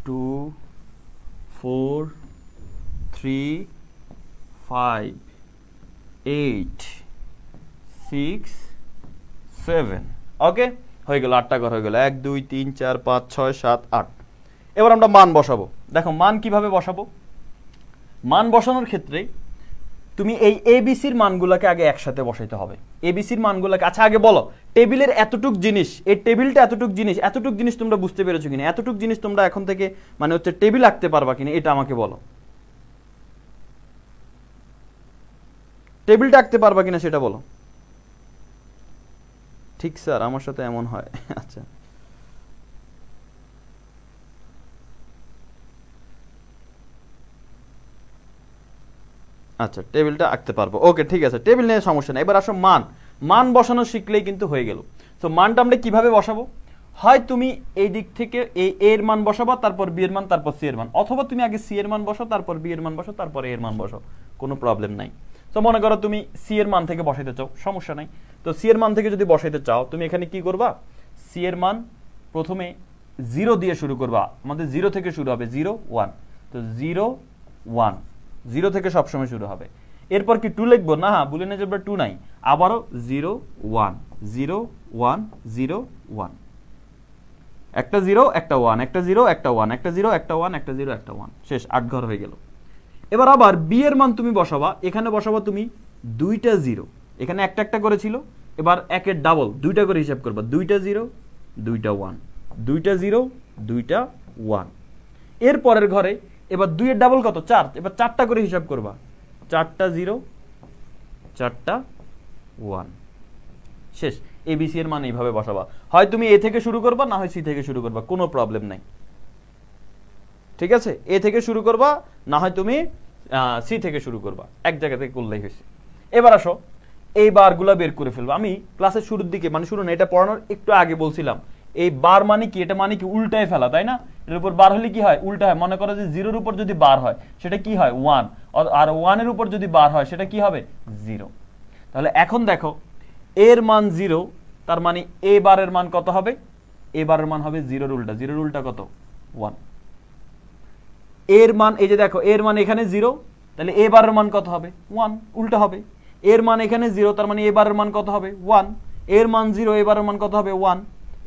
2 4 3 5 8 6 7। ওকে, হয়ে গেল, 8টা ঘর হয়ে গেল। 1 2 3 4 5 6 7 8। এবার আমরা মান বসাবো। দেখো মান কিভাবে বসাবো? মান বসানোর ক্ষেত্রে তুমি এই এবিসির মানগুলোকে আগে একসাথে বসাইতে হবে। এবিসির মানগুলোকে, আচ্ছা আগে বলো টেবিলের এতটুক জিনিস, এই টেবিলটা এতটুক জিনিস তোমরা বুঝতে পেরেছো কিনা? এতটুক জিনিস তোমরা এখন থেকে মানে হচ্ছে টেবিল আঁকতে পারবা কিনা, এটা আমাকে বলো। টেবিলটা আঁকতে পারবা কিনা সেটা বলো। ঠিক স্যার, আমার সাথে এমন হয়। আচ্ছা আচ্ছা, টেবিলটা আঁকতে পারবো। ওকে ঠিক আছে, টেবিল নিয়ে সমস্যা নেই। এবার আসো মান বসানো শিখলেই কিন্তু হয়ে গেল। তো মানটা আমরা কিভাবে বসাবো? হয় তুমি এই দিক থেকে এই এ এর মান বসাবো, তারপর বি এর মান, তারপর সি এর মান, অথবা তুমি আগে সি এর মান বসো, তারপর বি এর মান বসো, তারপর এ এর মান বসো, কোনো প্রবলেম নাই। তো মনে করো তুমি সি এর মান থেকে বসাইতে চাও, সমস্যা নাই। তো সি এর মান থেকে যদি বসাইতে চাও, তুমি এখানে কি করবা? সি এর মান প্রথমে 0 দিয়ে শুরু করবা। আমাদের 0 থেকে শুরু হবে, 0 1। তো 0 1, 0 থেকে সবসময় শুরু হবে। এরপর কি 2 লিখবো? না, বলে না যে 2 নাই, আবারও 0 1 0 1 0 1, একটা 0 একটা 1, একটা 0 একটা 1, একটা 0 একটা 1, একটা 0 একটা 1, শেষ, 8 ঘর হয়ে গেল। এবার আবার বি এর মান তুমি বসাবা, এখানে বসাবা তুমি 2টা 0, এখানে একটা একটা করেছিল, এবার একের ডাবল 2টা করে হিসাব করবা, 2টা 0 2টা 1, 2টা 0 2টা 1। এর পরের ঘরে এবার 2 এর ডাবল কত? 4, এবার 4টা করে হিসাব করবা, 4টা 0 4টা 1, শেষ। এবিসি এর মান এইভাবে বসাবা। হয় তুমি এ থেকে শুরু করবা, না হয় সি থেকে শুরু করবা, কোনো প্রবলেম নাই, ঠিক আছে? এ থেকে শুরু করবা, না হয় তুমি সি থেকে শুরু করবা, এক জায়গা থেকে করলেই হয়েছে। এবার আসো এই বারগুলা বের করে ফেলবো। আমি ক্লাসের শুরুর দিকে, মানে শুরু না, এটা পড়ানোর একটু আগে বলছিলাম এই বার মানে কি, এটা মানে কি উল্টায় ফেলা, তাই না? এর উপর বার হলে কি হয়, উল্টা হয়। মনে করো যে 0 এর উপর যদি বার হয় সেটা কি হয় 1, আর 1 এর উপর যদি বার হয় সেটা কি হবে 0। তাহলে এখন দেখো এর মান 0, তার মানে এ বারের মান কত হবে, এ বারের মান হবে 0 এর উল্টা, 0 এর উল্টা কত 1। এর মান এই যে দেখো এর মান এখানে 0, তাহলে এ বারের মান কত হবে 1, উল্টা হবে। এর মান এখানে 0, তার মানে এ বারের মান কত হবে 1। এর মান 0, এ বারের মান কত হবে 1।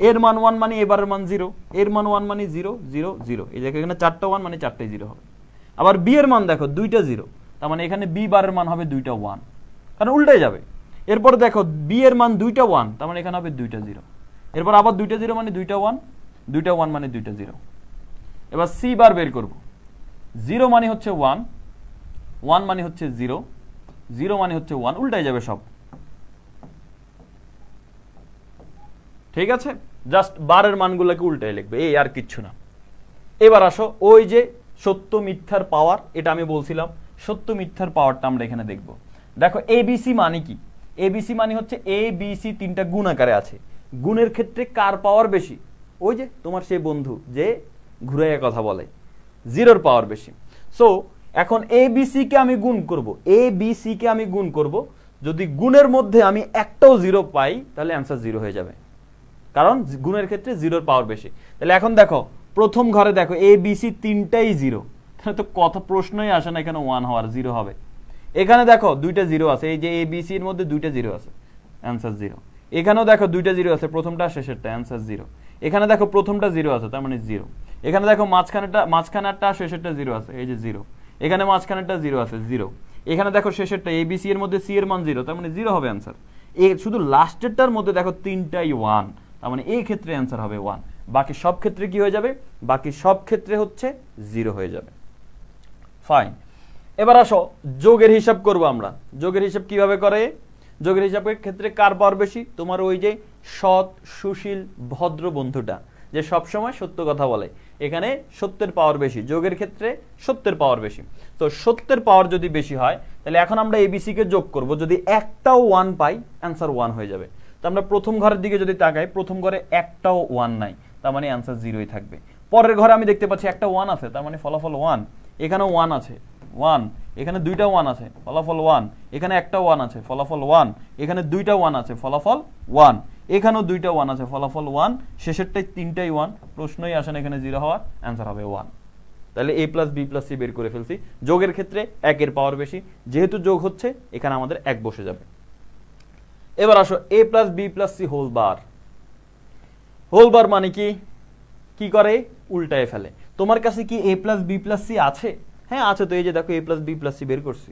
এর মান 1 মানে এ বারের মান 0, এর মান 1 মানে 0 0 0। এই দেখো এখানে 4টা 1 মানে 4টাই 0 হবে। আবার বি এর মান দেখো 2টা 0, তার মানে এখানে বি বারের মান হবে 2টা 1, কারণ উল্টে যাবে। এরপর দেখো বি এর মান 2টা 1, তার মানে এখানে হবে 2টা 0। এরপর আবার 2টা 0 মানে 2টা 1, 2টা 1 মানে 2টা 0। এবার সি বার বের করব। 0 মানে হচ্ছে 1, 1 মানে হচ্ছে 0, 0 মানে হচ্ছে 1, উল্টাই যাবে সব। ঠিক আছে, জাস্ট বারের মানগুলোকে উল্টাই লিখবে, এই আর কিচ্ছু না। এবার আসো ওই যে সত্য মিথ্যার পাওয়ার, এটা আমি বলছিলাম, সত্য মিথ্যার পাওয়ারটা আমরা এখানে দেখব। দেখো এবিসি মানে কি, এবিসি মানে হচ্ছে এ বি সি তিনটা গুণ আকারে আছে। গুণের ক্ষেত্রে কার পাওয়ার বেশি, ওই যে তোমার সেই বন্ধু যে ঘুরাইয়া কথা বলে, 0-র পাওয়ার বেশি। সো এখন এ বি সি কে আমি গুণ করব, এ বি সি কে আমি গুণ করব, যদি গুণের মধ্যে আমি একটাও 0 পাই তাহলে অ্যান্সার 0 হয়ে যাবে, কারণ গুণের ক্ষেত্রে 0-র পাওয়ার বেশি। তাহলে এখন দেখো প্রথম ঘরে দেখো এ বি সি তিনটাই 0, তাহলে তো কথা প্রশ্নই আসে না এখানে 1 হওয়ার, 0 হবে। এখানে দেখো 2টা 0 আছে, এই যে এ বি সি এর মধ্যে 2টা 0 আছে, অ্যান্সার 0। এখানেও দেখো 2টা 0 আছে, প্রথমটা শেষেরটা, অ্যান্সার 0। এখানে দেখো প্রথমটা 0 আছে, তার মানে 0। এখানে দেখো মাঝখানেরটা শেষেরটা 0 আছে, এই যে 0। এখানে মাঝখানেরটা 0 আছে, 0। এখানে দেখো শেষেরটা এ বি সি এর মধ্যে সি এর মান 0, তার মানে 0 হবে অ্যান্সার। শুধু লাস্টেরটার মধ্যে দেখো তিনটাই 1, তার মানে এই ক্ষেত্রে অ্যান্সার হবে 1। বাকি সব ক্ষেত্রে কি হয়ে যাবে, বাকি সব ক্ষেত্রে হচ্ছে 0 হয়ে যাবে। ফাইন। এবার আসো যোগের হিসাব করব আমরা। যোগের হিসাব কিভাবে করে, যোগের হিসাবের ক্ষেত্রে কার পাওয়ার বেশি, তোমার ওই যে সৎ সুশীল ভদ্র বন্ধুটা যে সব সময় সত্য কথা বলে, এখানে সত্যের পাওয়ার বেশি, যোগের ক্ষেত্রে সত্যের পাওয়ার বেশি। তো সত্যের পাওয়ার যদি বেশি হয় তাহলে এখন আমরা এবিসি কে যোগ করব, যদি একটাও 1 পাই অ্যান্সার 1 হয়ে যাবে। তো আমরা প্রথম ঘরের দিকে যদি তাকাই, প্রথম ঘরে একটাও 1 নাই, তার মানে অ্যান্সার 0ই থাকবে। পরের ঘরে আমি দেখতে পাচ্ছি একটা 1 আছে, তার মানে ফলাফল 1। এখানেও 1 আছে, 1। এখানে 2টা 1 আছে, ফলাফল 1। এখানে একটা 1 আছে, ফলাফল 1। এখানে 2টা 1 আছে, ফলাফল 1। এখানেও 2টা 1 আছে, ফলাফল 1। শেষেরটাই তিনটাই 1, প্রশ্নই আসে না এখানে 0 হওয়ার, অ্যান্সার হবে 1। তাহলে a plus B plus C বের করে ফেলছি। যোগের ক্ষেত্রে 1-এর পাওয়ার বেশি, যেহেতু যোগ হচ্ছে এখানে আমাদের 1 বসে যাবে। এবার আসো a plus B plus C whole bar. Whole bar মানে কি, কি করে উল্টায় ফেলে। তোমার কাছে কি a plus B plus C আছে? হ্যাঁ আছে, তো এই যে দেখো a plus B plus C বের করছি।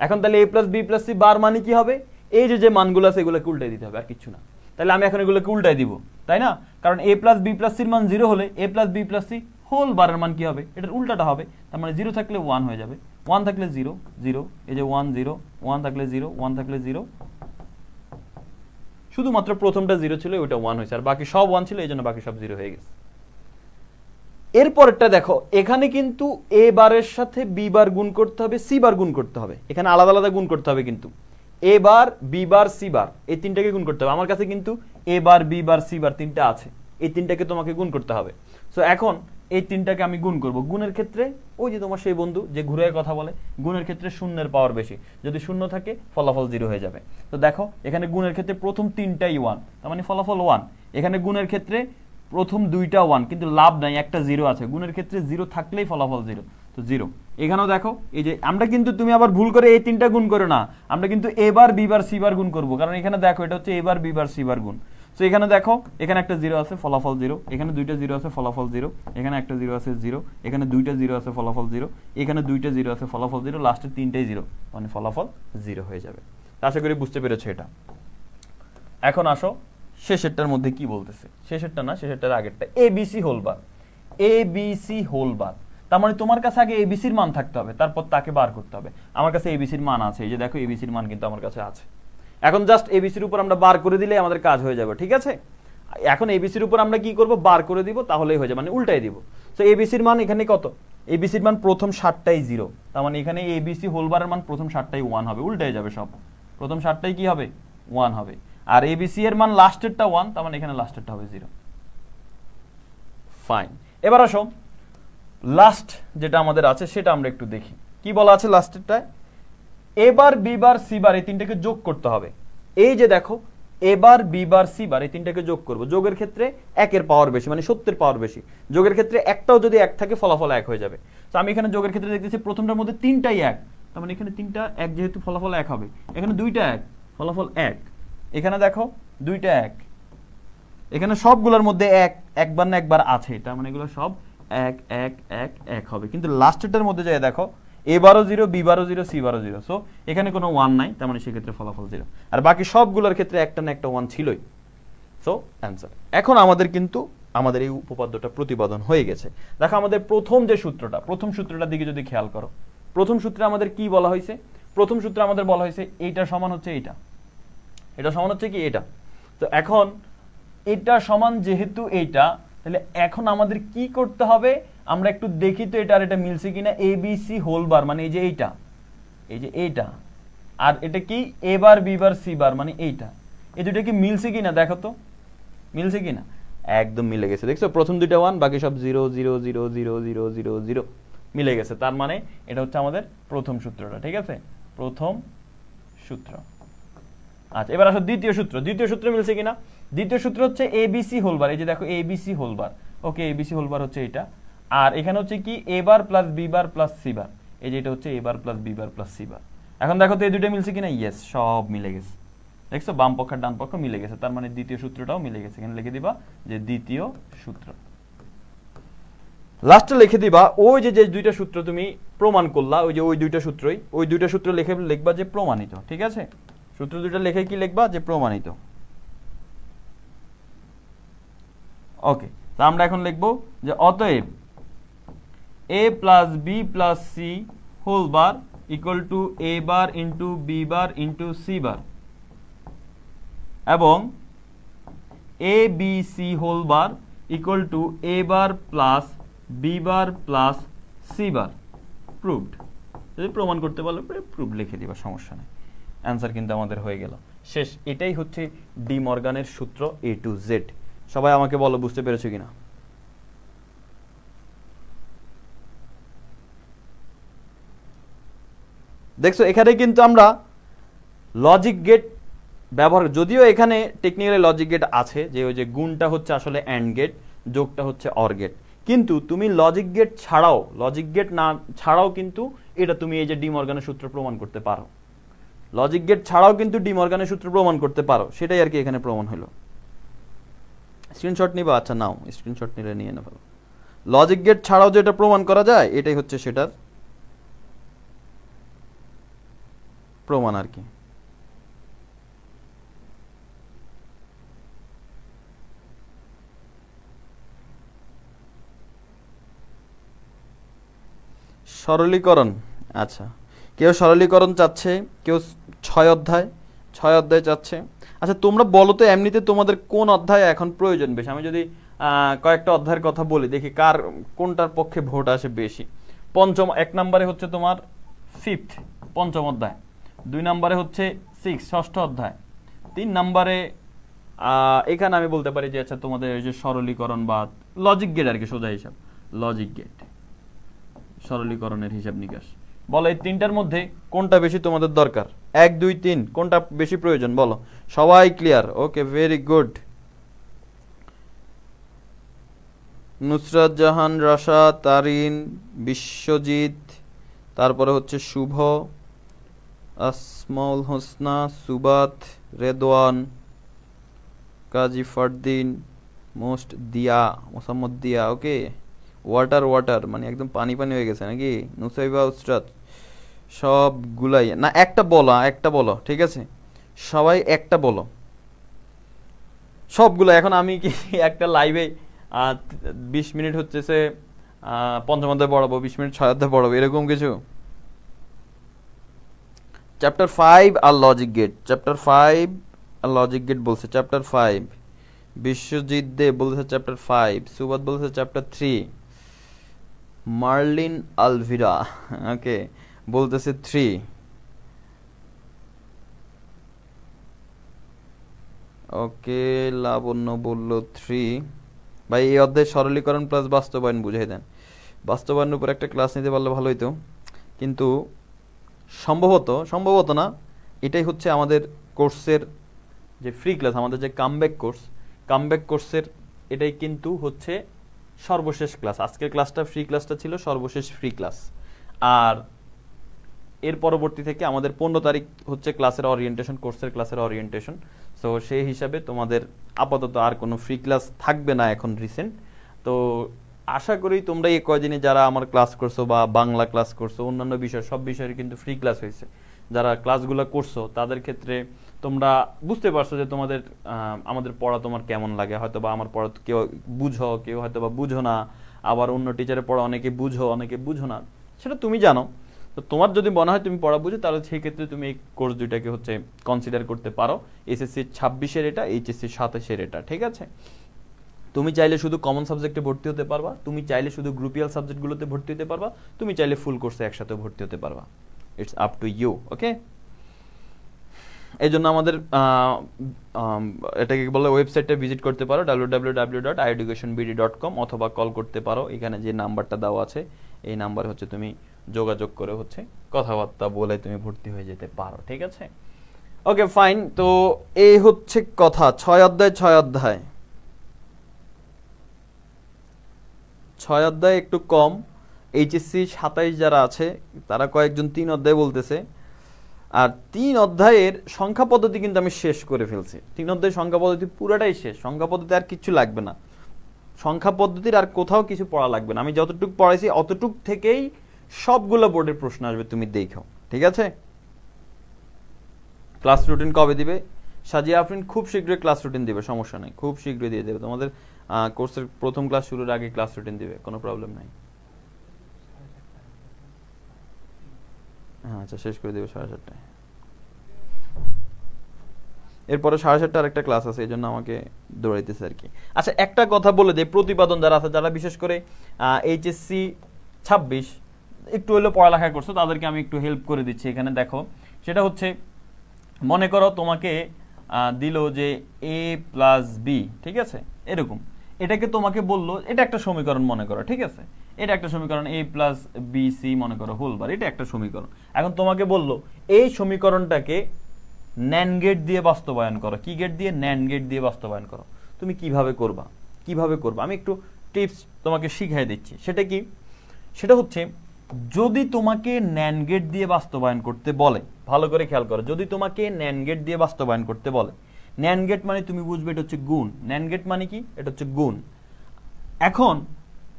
এখন তাহলে a plus B plus C bar মানে কি হবে, এই যে মানগুলো আছে এগুলোকে উল্টাই দিতে হবে, আর কিছু না। তাহলে আমি এখন এগুলোকে উল্টাই দিব, তাই না? কারণ a প্লাস বি প্লাস সির মান 0 হলে a plus B plus C whole বারের মান কি হবে, এটার উল্টাটা হবে। তার মানে 0 থাকলে 1 হয়ে যাবে, 1 থাকলে 0 0, এই যে 1 0, 1 থাকলে 0, 1 থাকলে 0। শুধুমাত্র প্রথমটা 0 ছিল, ওইটা 1 হয়েছে, আর বাকি সব 1 ছিল, এই জন্য বাকি সব 0 হয়ে গেছে। এরপরটা দেখো, এখানে কিন্তু এ বারের সাথে বি বার গুণ করতে হবে, সি বার গুণ করতে হবে, এখানে আলাদা আলাদা গুণ করতে হবে। কিন্তু এ বার বি বার সি বার এই তিনটাকে গুণ করতে হবে। আমার কাছে কিন্তু এ বার বি বার সি বার তিনটা আছে, এই তিনটাকে তোমাকে গুণ করতে হবে। সো এখন এই তিনটাকে আমি গুণ করব। গুণের ক্ষেত্রে ওই যে তোমার সেই বন্ধু যে ঘুরে কথা বলে, গুণের ক্ষেত্রে শূন্যের পাওয়ার বেশি, যদি শূন্য থাকে ফলাফল 0 হয়ে যাবে। তো দেখো এখানে গুণের ক্ষেত্রে প্রথম তিনটাই 1, তার মানে ফলাফল 1। এখানে গুণের ক্ষেত্রে প্রথম 2টা 1, কিন্তু লাভ নাই, একটা 0 আছে। গুণের ক্ষেত্রে 0 থাকলেই ফলাফল 0, তো 0। এখানেও দেখো এই যে আমরা কিন্তু, তুমি আবার ভুল করে এই তিনটা গুণ করো না, আমরা কিন্তু এ বার বি বার সি বার গুণ করব, কারণ এখানে দেখো এটা হচ্ছে a bar B bar C বার গুণ। তো এখানে দেখো এখানে একটা 0 আছে, ফলাফল 0। এখানে 2টা 0 আছে, ফলাফল 0। এখানে একটা 0 আছে, 0। এখানে 2টা 0 আছে, ফলাফল 0। এখানে 2টা 0 আছে, ফলাফল 0। লাস্টে 3টাই 0, মানে ফলাফল 0 হয়ে যাবে। আশা করি বুঝতে পেরেছো এটা। এখন আসো শেষেরটার মধ্যে কি বলতেছে, শেষেরটা না, শেষেরটার আগেরটা, ABC whole bar. ABC whole bar তার মানে তোমার কাছে আগে এবিসির মান থাকতে হবে, তারপর তাকে বার করতে হবে। আমার কাছে এবিসির মান আছে, এই যে দেখো এবিসির মান কিন্তু আমার কাছে আছে। এখন জাস্ট এবিসির উপর আমরা বার করে দিলে আমাদের কাজ হয়ে যাবে, ঠিক আছে? এখন এবিসির উপর আমরা কি করব, বার করে দিব, তাহলেই হয়ে যাবে, মানে উল্টাই দিব। তো এবিসির মান এখানে কত, এবিসির মান প্রথম 7টাই 0, তার মানে এখানে এবিসি হোল বারের মান প্রথম 7টাই 1 হবে, উল্টাই যাবে সব। প্রথম 7টাই কি হবে, 1 হবে। আর এবিসি এর মান লাস্টেরটা 1, তার মানে এখানে লাস্টেরটা হবে 0। ফাইন। এবার আসো লাস্ট যেটা আমাদের আছে সেটা আমরা একটু দেখি কি বলা আছে লাস্টেরটায়। এবার বি বার সি বার এই তিনটাকে যোগ করতে হবে। এই যে দেখো এবার বি বার সি বার এই তিনটাকে যোগ করব, যোগের ক্ষেত্রে একের পাওয়ার বেশি মানে সত্যের পাওয়ার বেশি, যোগের ক্ষেত্রে একটাও যদি এক থাকে ফলাফল এক হয়ে যাবে। তো আমি এখানে যোগের ক্ষেত্রে দেখতেছি প্রথমটার মধ্যে তিনটাই এক, তার মানে এখানে তিনটা এক যেহেতু ফলাফল এক হবে, এখানে দুইটা এক ফলাফল এক, এখানে দেখো দুইটা এক, এখানে সবগুলোর মধ্যে এক একবার না একবার আছে, তার মানে এগুলো সব এক এক এক এক হবে। কিন্তু লাস্টেরটার মধ্যে যাই দেখো এ বারো জিরো, বি বারো জিরো, সি বারো জিরো, সো এখানে কোনো ওয়ান নাই, তার মানে সেক্ষেত্রে ফলাফল জিরো। আর বাকি সবগুলোর ক্ষেত্রে একটা না একটা ওয়ান ছিলই, সো অ্যান্সার। এখন আমাদের কিন্তু আমাদের এই উপপাদ্যটা প্রতিপাদন হয়ে গেছে। দেখো আমাদের প্রথম যে সূত্রটা, প্রথম সূত্রটার দিকে যদি খেয়াল করো, প্রথম সূত্রে আমাদের কি বলা হয়েছে? প্রথম সূত্রে আমাদের বলা হয়েছে এইটা সমান হচ্ছে এইটা, এটা সমান হচ্ছে কি এটা। তো এখন এটা সমান যেহেতু এইটা, তাহলে এখন আমাদের কি করতে হবে আমরা একটু দেখি তো এটা আর এটা মিলছে কিনা। A B C whole bar মানে এই যে এইটা, এই যে এইটা, আর এটা কি a bar B bar C bar মানে এইটা, এই দুটো কি মিলছে কিনা দেখো তো, মিলছে কিনা? একদম মিলে গেছে, দেখছো প্রথম দুইটা ওয়ান বাকি সব zero zero zero zero zero zero zero মিলে গেছে। তার মানে এটা হচ্ছে আমাদের প্রথম সূত্রটা, ঠিক আছে, প্রথম সূত্র। আচ্ছা এবার আসো দ্বিতীয় সূত্র, দ্বিতীয় সূত্র মিলছে কিনা। দ্বিতীয় সূত্র হচ্ছে এবিসি হোল বার, এই যে দেখো ABC whole bar, okay ABC whole bar হচ্ছে এটা, আর এখানে হচ্ছে কি a bar plus B bar plus C bar, এই যে এটা হচ্ছে a bar plus B bar plus C bar. এখন দেখো তো এই দুটো মিলছে কিনা, ইয়েস সব মিলে গেছে, দেখছো বাম পক্ষ আর ডান পক্ষ মিলে গেছে, তার মানে দ্বিতীয় সূত্রটাও মিলে গেছে। এখানে লিখে দিবা যে দ্বিতীয় সূত্র, লাস্টে লিখে দিবা ওই যে যে দুইটা সূত্র তুমি প্রমাণ করলা, ওই যে ওই দুইটা সূত্রই, ওই দুইটা সূত্র লিখে লিখবা যে প্রমাণিত, ঠিক আছে, সূত্র দুইটা লিখে কি লিখবা যে প্রমাণিত। ওকে, তা আমরা এখন লিখবো যে অতএব a plus B plus C whole bar equal to a bar into B bar into C bar, এবং a B C whole bar equal to a bar plus B bar plus C bar. Proved, যদি প্রমাণ করতে পারলে prove লিখে দিবা, সমস্যা নেই। Answer কিন্তু আমাদের হয়ে গেল, শেষ। এটাই হচ্ছে ডি মর্গানের সূত্র এ টু জেড। সবাই আমাকে বলো বুঝতে পেরেছো কিনা। দেখছো এখানে কিন্তু আমরা লজিক গেট ব্যবহার, যদিও এখানে টেকনিক্যালি লজিক গেট আছে, যে ওই যে গুণটা হচ্ছে আসলে অ্যান্ড গেট, যোগটা হচ্ছে অর গেট, কিন্তু তুমি লজিক গেট ছাড়াও, লজিক গেট না ছাড়াও কিন্তু এটা তুমি এই যে ডি মর্গানের সূত্র প্রমাণ করতে পারো, লজিক গেট ছাড়াও কিন্তু ডি মর্গানের সূত্র প্রমাণ করতে পারো, সেটাই আর কি এখানে প্রমাণ হলো। স্ক্রিনশট নিবা? আচ্ছা নাও, স্ক্রিনশট নিলে নিয়ে না ভালো। লজিক গেট ছাড়াও যেটা প্রমাণ করা যায় এটাই হচ্ছে সেটার প্রমাণ আর কি। সরলীকরণ, আচ্ছা কেউ সরলীকরণ চাচ্ছে, কেউ 6 অধ্যায় চাচ্ছে। আচ্ছা তোমরা বলো তো এমনিতে তোমাদের কোন অধ্যায় এখন প্রয়োজন বেশি? আমি যদি কয়েকটা অধ্যায়ের কথা বলি, দেখি কার কোনটার পক্ষে ভোট আসে বেশি। পঞ্চম, 1 নম্বরে হচ্ছে তোমার 5th পঞ্চম অধ্যায়, 2 নম্বরে হচ্ছে 6 ষষ্ঠ অধ্যায়, 3 নম্বরে এখানে আমি বলতে পারি যে আচ্ছা তোমাদের এই যে সরলীকরণ বা লজিক গেট আর কি, সোজা হিসাব লজিক গেট, সরলীকরণের হিসাব নিকাশ। বলো এই তিনটার মধ্যে কোনটা বেশি তোমাদের দরকার? 1 2 3 কোনটা বেশি প্রয়োজন বলো? সবাই clear? Okay very good. Nusrat Jahan, Rasha, Tarin, Biswajit, তারপরে হচ্ছে শুভ, আসমাউল হোসনা, সুবাত, রেদওয়ান, কাজী ফারদিন, মোসাম্মদ দিয়া। ওকে ওয়াটার মানে একদম পানি হয়ে গেছে নাকি? নুসাইবা, উসরাত, সবগুলাই না, একটা বলো ঠিক আছে, সবাই একটা বলো সবগুলো। এখন আমি কি একটা লাইভে 20 মিনিট হচ্ছে সে পঞ্চম অধ্যায় পড়াবো, 20 মিনিট 6 অধ্যায় পড়াবো, এরকম কিছু? চ্যাপ্টার 5 আর লজিক গেট, চ্যাপ্টার 5 আর লজিক গেট বলছে চ্যাপ্টার 5, বিশ্বজিৎ দে বলছে চ্যাপ্টার 5, সুবাদ বলছে চ্যাপ্টার 3, মার্লিন আলভিরা ওকে বলতেছে 3, ওকে লাবণ্য বলল 3, ভাই এই অধ্যায় সরলীকরণ প্লাস বাস্তবায়ন বুঝাই দেন। বাস্তবায়নের উপর একটা ক্লাস নিতে পারলে ভালো হইতো, কিন্তু সম্ভবত না। এটাই হচ্ছে আমাদের কোর্সের যে ফ্রি ক্লাস, আমাদের যে কামব্যাক কোর্সের এটাই কিন্তু হচ্ছে সর্বশেষ ক্লাস। আজকের ক্লাসটা ফ্রি ক্লাসটা ছিল সর্বশেষ ফ্রি ক্লাস। আর এর পরবর্তী থেকে আমাদের 15 তারিখ হচ্ছে ক্লাসের ওরিয়েন্টেশন, কোর্সের ক্লাসের ওরিয়েন্টেশন। সো সেই হিসাবে তোমাদের আপাতত আর কোনো ফ্রি ক্লাস থাকবে না এখন রিসেন্ট। তো আশা করি তোমরা এই কয়দিনে যারা আমার ক্লাস করছো বা বাংলা ক্লাস করছো, অন্যান্য বিষয় সব বিষয়ের কিন্তু ফ্রি ক্লাস হয়েছে, যারা ক্লাসগুলো করছো তাদের ক্ষেত্রে তোমরা বুঝতে পারছো যে তোমাদের আমাদের পড়া তোমার কেমন লাগে। হয়তো বা আমার পড়া কেউ বুঝো, কেউ হয়তো বা বুঝো না, আবার অন্য টিচারের পড়া অনেকে বুঝো, অনেকে বুঝো না, সেটা তুমি জানো। তো তোমার যদি মনে হয় তুমি পড়া বুঝো, তাহলে সেই ক্ষেত্রে তুমি এই কোর্স দুইটাকে হচ্ছে কনসিডার করতে পারো। এসএসসি 26-এর এটা, এইচএসসি 27-এর এটা, ঠিক আছে? তুমি চাইলে শুধু কমন সাবজেক্টে ভর্তি হতে পারবা, তুমি চাইলে শুধু গ্রুপিয়াল সাবজেক্টগুলোতে ভর্তি হতে পারবা, তুমি চাইলে ফুল কোর্সে একসাথে ভর্তি হতে পারবা। ইটস আপ টু ইউ, ওকে? এই জন্য আমাদের এটাকে বলে ওয়েবসাইটটা ভিজিট করতে পারো www.educationbd.com, অথবা কল করতে পারো, এখানে যে নাম্বারটা দেওয়া আছে এই নাম্বারে হচ্ছে তুমি যোগাযোগ করে হচ্ছে কথাবার্তা বলে তুমি ভর্তি হয়ে যেতে পারো, ঠিক আছে? Okay fine. তো এই হচ্ছে কথা। 6 অধ্যায় একটু কম। এইচএসসি 27 যারা আছে তারা কয়েকজন 3 অধ্যায় বলতেছে, আর 3 অধ্যায়ের সংখ্যা পদ্ধতি কিন্তু আমি শেষ করে ফেলছি। 3 অধ্যায়ের সংখ্যা পদ্ধতি পুরোটাই শেষ। সংখ্যা পদ্ধতি আর কিছু লাগবে না, সংখ্যা পদ্ধতির আর কোথাও কিছু পড়া লাগবে না। আমি যতটুকু পড়াইছি অতটুক থেকেই সবগুলো বোর্ডের প্রশ্ন আসবে, তুমি দেখো, ঠিক আছে? ক্লাস রুটিন কবে দিবে? সাজিয়া আফরিন খুব শীঘ্রই ক্লাস রুটিন দিবে, সমস্যা নেই, খুব শীঘ্রই দিয়ে দেবে। তোমাদের কোর্সের প্রথম ক্লাস শুরুর আগে ক্লাস রুটিন দিবে, কোনো প্রবলেম নাই। হ্যাঁ আচ্ছা, শেষ করে দেবে 7:30টায়। এরপরে 7:30টার একটা ক্লাস আছে, এই জন্য আমাকে দৌড়াইতেছে আর কি। আচ্ছা একটা কথা বলে দেয়, প্রতিপাদন যারা আছে, যারা বিশেষ করে এইচএসসি 26 একটু হলেও পড়ালেখা করছো, তাদেরকে আমি একটু হেল্প করে দিচ্ছি। এখানে দেখো, সেটা হচ্ছে মনে করো তোমাকে দিল যে a প্লাস বি, ঠিক আছে? এরকম এটাকে তোমাকে বললো, এটা একটা সমীকরণ মনে করো, ঠিক আছে? এটা একটা সমীকরণ, a প্লাস বি সি মনে করো হোল বার, এটা একটা সমীকরণ। এখন তোমাকে বললো এই সমীকরণটাকে ন্যান্ড গেট দিয়ে বাস্তবায়ন করো। কি গেট দিয়ে? ন্যান্ড গেট দিয়ে বাস্তবায়ন করো। তুমি কিভাবে করবা আমি একটু টিপস তোমাকে শিখিয়ে দিচ্ছি। সেটা কি? সেটা হচ্ছে, যদি তোমাকে ন্যান্ড গেট দিয়ে বাস্তবায়ন করতে বলে, ভালো করে খেয়াল করো, যদি তোমাকে ন্যান্ড গেট দিয়ে বাস্তবায়ন করতে বলে, ন্যান্ড গেট মানে তুমি বুঝবে এটা হচ্ছে গুণ। ন্যান্ড গেট মানে কি? এটা হচ্ছে গুণ। এখন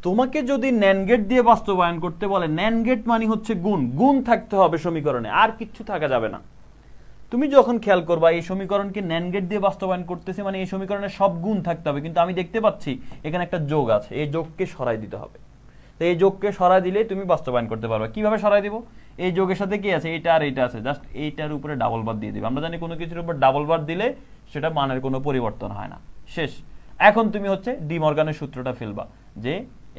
তোমাকে যদি ন্যান্ড গেট দিয়ে বাস্তবায়ন করতে বলে, ন্যান্ড গেট মানে হচ্ছে গুণ, গুণ থাকতে হবে সমীকরণে, আর কিচ্ছু থাকা যাবে না। তুমি যখন খেয়াল করবা এই সমীকরণকে ন্যান্ড গেট দিয়ে বাস্তবায়ন করতেছে, মানে এই সমীকরণে সব গুণ থাকতে হবে, কিন্তু আমি দেখতে পাচ্ছি এখানে একটা যোগ আছে, এই যোগকে সরাই দিতে হবে। তো এই যোগকে সরাই দিলে তুমি বাস্তবায়ন করতে পারবে। কিভাবে সরাই দিব? এই যোগের সাথে কি আছে? এইটা আর এইটা আছে, জাস্ট এইটার উপরে ডাবল বার দিয়ে দিবে। আমরা জানি কোনো কিছুর উপর ডাবল বার দিলে সেটা মানের কোনো পরিবর্তন হয় না, শেষ। এখন তুমি হচ্ছে ডি মর্গানের সূত্রটা ফেলবা, যে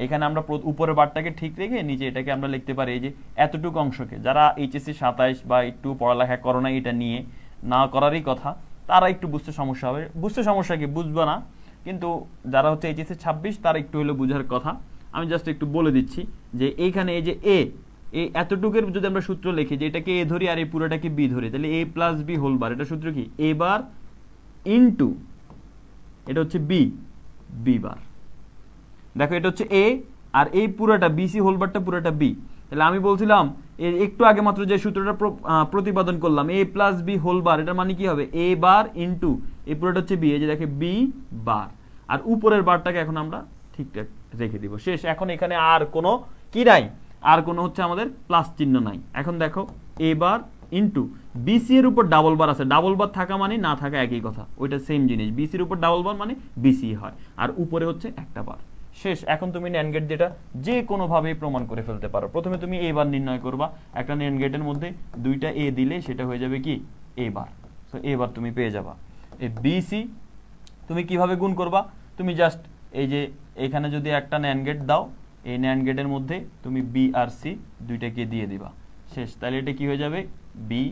এখানে আমরা উপরের বারটাকে ঠিক রেখে নিচে এটাকে আমরা লিখতে পারি এই যে এতটুকু অংশকে, যারা এইচএসসি 27 বা একটু পড়ালেখা করো না, এটা নিয়ে না করারই কথা, তারা একটু বুঝতে সমস্যা হবে। বুঝতে সমস্যা কি? বুঝবা না, কিন্তু যারা হচ্ছে এইচএসসি 26 তারা একটু হলে বুঝার কথা। আমি জাস্ট একটু বলে দিচ্ছি যে এইখানে এই যে এই এতটুকুর যদি আমরা সূত্র লিখি, যে এটাকে এ ধরি আর এই পুরোটাকে বি ধরি, তাহলে a plus B whole bar, এটা সূত্র কি? a বার ইনটু এটা হচ্ছে বি, বি বার। দেখো এটা হচ্ছে a আর এই পুরোটা বিসি হোল বারটা পুরোটা বি। তাহলে আমি বলছিলাম একটু আগে মাত্র যে সূত্রটা প্রতিপাদন করলাম, a plus B whole bar, এটার মানে কি হবে? a বার ইনটু এই পুরোটা হচ্ছে বি, এই যে দেখে বি বার, আর উপরের বারটাকে এখন আমরা ঠিকঠাক রেখে দিব, শেষ। এখন এখানে আর কোনো কি নাই, আর কোনো হচ্ছে আমাদের প্লাস চিহ্ন নাই। এখন দেখো a বার ইনটু বিসি এর উপর ডাবল বার আছে, ডাবল বার থাকা মানে না থাকা একই কথা, ওইটা সেম জিনিস। বিসির উপর ডাবল বার মানে বিসি হয়, আর উপরে হচ্ছে একটা বার, শেষ। এখন তুমি ন্যান্ড গেট যেটা যে কোনো ভাবে প্রমাণ করে ফেলতে পারো। প্রথমে তুমি a বার নির্ণয় করবা, একটা ন্যান্ড গেটের মধ্যে দুইটা a দিলে সেটা হয়ে যাবে কি? a বার। তো a বার তুমি পেয়ে যাবা। এই বিসি তুমি কিভাবে গুণ করবা? তুমি জাস্ট এই যে এখানে যদি একটা ন্যান্ড গেট দাও, এই ন্যান্ড গেটের মধ্যে তুমি বি আর সি দুইটাকে দিয়ে দিবা, শেষ। তাহলে এটা কি হয়ে যাবে? B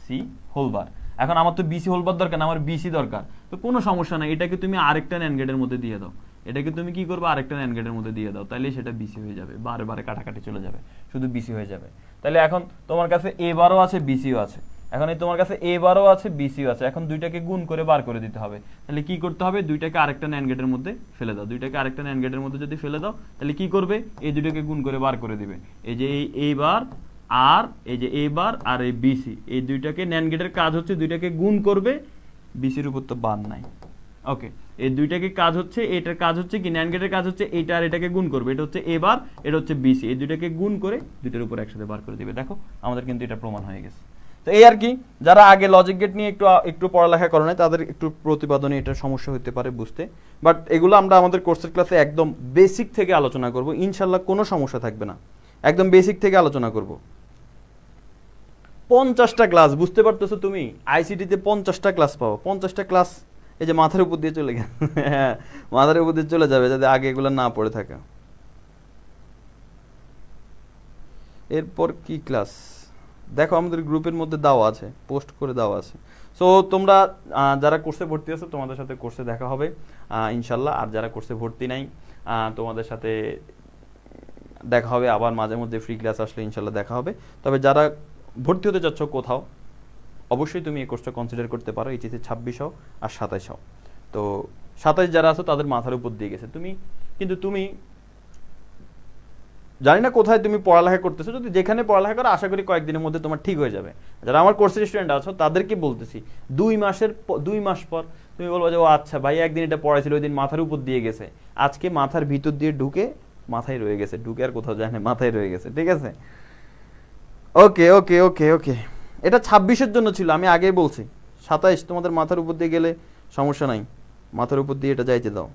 C whole bar. এখন আমার তো বিসি হোল বার দরকার না, আমার বিসি দরকার, তো কোনো সমস্যা নাই, এটাকে তুমি আরেকটা ন্যান্ড গেটের মধ্যে দিয়ে দাও, এটাকে তুমি কি করবে, আরেকটা ন্যান্ড গেটের মধ্যে দিয়ে দাও, তাহলে সেটা বিসি হয়ে যাবে, বারে বারে কাটাকাটি চলে যাবে, শুধু বিসি হয়ে যাবে। তাহলে এখন তোমার কাছে এ বারও আছে, বিসিও আছে, এখন এই তোমার কাছে এ বারও আছে, বিসিও আছে, এখন দুইটাকে গুণ করে বার করে দিতে হবে। তাহলে কি করতে হবে, দুইটাকে আরেকটা ন্যান্ড গেটের মধ্যে ফেলে দাও, দুইটাকে আরেকটা ন্যান্ড গেটের মধ্যে যদি ফেলে দাও, তাহলে কি করবে, এই দুইটাকে গুণ করে বার করে দিবে। এই যে এই বার আর এই যে এ বার আর এই বিসি, এই দুইটাকে ন্যান্ড গেটের কাজ হচ্ছে দুইটাকে গুণ করবে, বিসির উপর তো বার নাই। ওকে, এই দুইটাকে কাজ হচ্ছে, এটার কাজ হচ্ছে কি, ন্যান্ড গেটের কাজ হচ্ছে এইটা আর এটাকে গুণ করবে, এটা হচ্ছে এ বার, এটা হচ্ছে বিসি, এই দুইটাকে গুণ করে দুইটার উপর একসাথে বার করে দিবে। দেখো আমাদের কিন্তু এটা প্রমাণ হয়ে গেছে। তো এই আর কি, যারা আগে লজিক গেট নিয়ে একটু পড়ালেখা করে নাই তাদের একটু প্রতিপাদনে এটা সমস্যা হতে পারে বুঝতে, বাট এগুলো আমরা আমাদের কোর্সের ক্লাসে একদম বেসিক থেকে আলোচনা করব, ইনশাল্লাহ কোনো সমস্যা থাকবে না, একদম বেসিক থেকে আলোচনা করব। 50টা ক্লাস, বুঝতে পারতেছো তুমি, আইসিটিতে 50টা ক্লাস পাবো, 50টা ক্লাস এই যে মাথার উপর দিয়ে চলে গেছে, হ্যাঁ মাথার উপর দিয়ে চলে যাবে যাতে আগে এগুলো না পড়ে থাকে। এরপর কি ক্লাস দেখো আমাদের গ্রুপের মধ্যে দেওয়া আছে, পোস্ট করে দেওয়া আছে। সো তোমরা যারা কোর্সে ভর্তি আছো তোমাদের সাথে কোর্সে দেখা হবে ইনশাল্লাহ, আর যারা কোর্সে ভর্তি নাই তোমাদের সাথে দেখা হবে আবার মাঝে মধ্যে ফ্রি ক্লাস আসলে ইনশাল্লাহ দেখা হবে। তবে যারা ভর্তি হতে চাচ্ছ কোথাও, অবশ্যই তুমি এই কোর্সটা কনসিডার করতে পারো, এইচএসে 2600 আর 2700। তো 27 যারা আছো তাদের মাথার উপর দিয়ে গেছে, কিন্তু তুমি জানি না কোথায় তুমি পড়ালেখা করতেছো, যদি যেখানে পড়ালেখা করো আশা করি কয়েকদিনের মধ্যে তোমার ঠিক হয়ে যাবে। যারা আমার কোর্সের স্টুডেন্ট আছো তাদেরকে বলতেছি 2 মাস পর তুমি বলবো যে ও আচ্ছা ভাই একদিন এটা পড়াইছিল, ওই দিন মাথার উপর দিয়ে গেছে, আজকে মাথার ভিতর দিয়ে ঢুকে মাথায় রয়ে গেছে, ঢুকে আর কোথাও যায় না, মাথায় রয়ে গেছে। ঠিক আছে, ওকে ওকে ওকে ওকে, এটা 26-এর জন্য ছিল, আমি আগেই বলছি 27 তোমাদের মাথার উপর দিয়ে গেলে সমস্যা নাই, মাথার উপর দিয়ে এটা যাইতে দাও।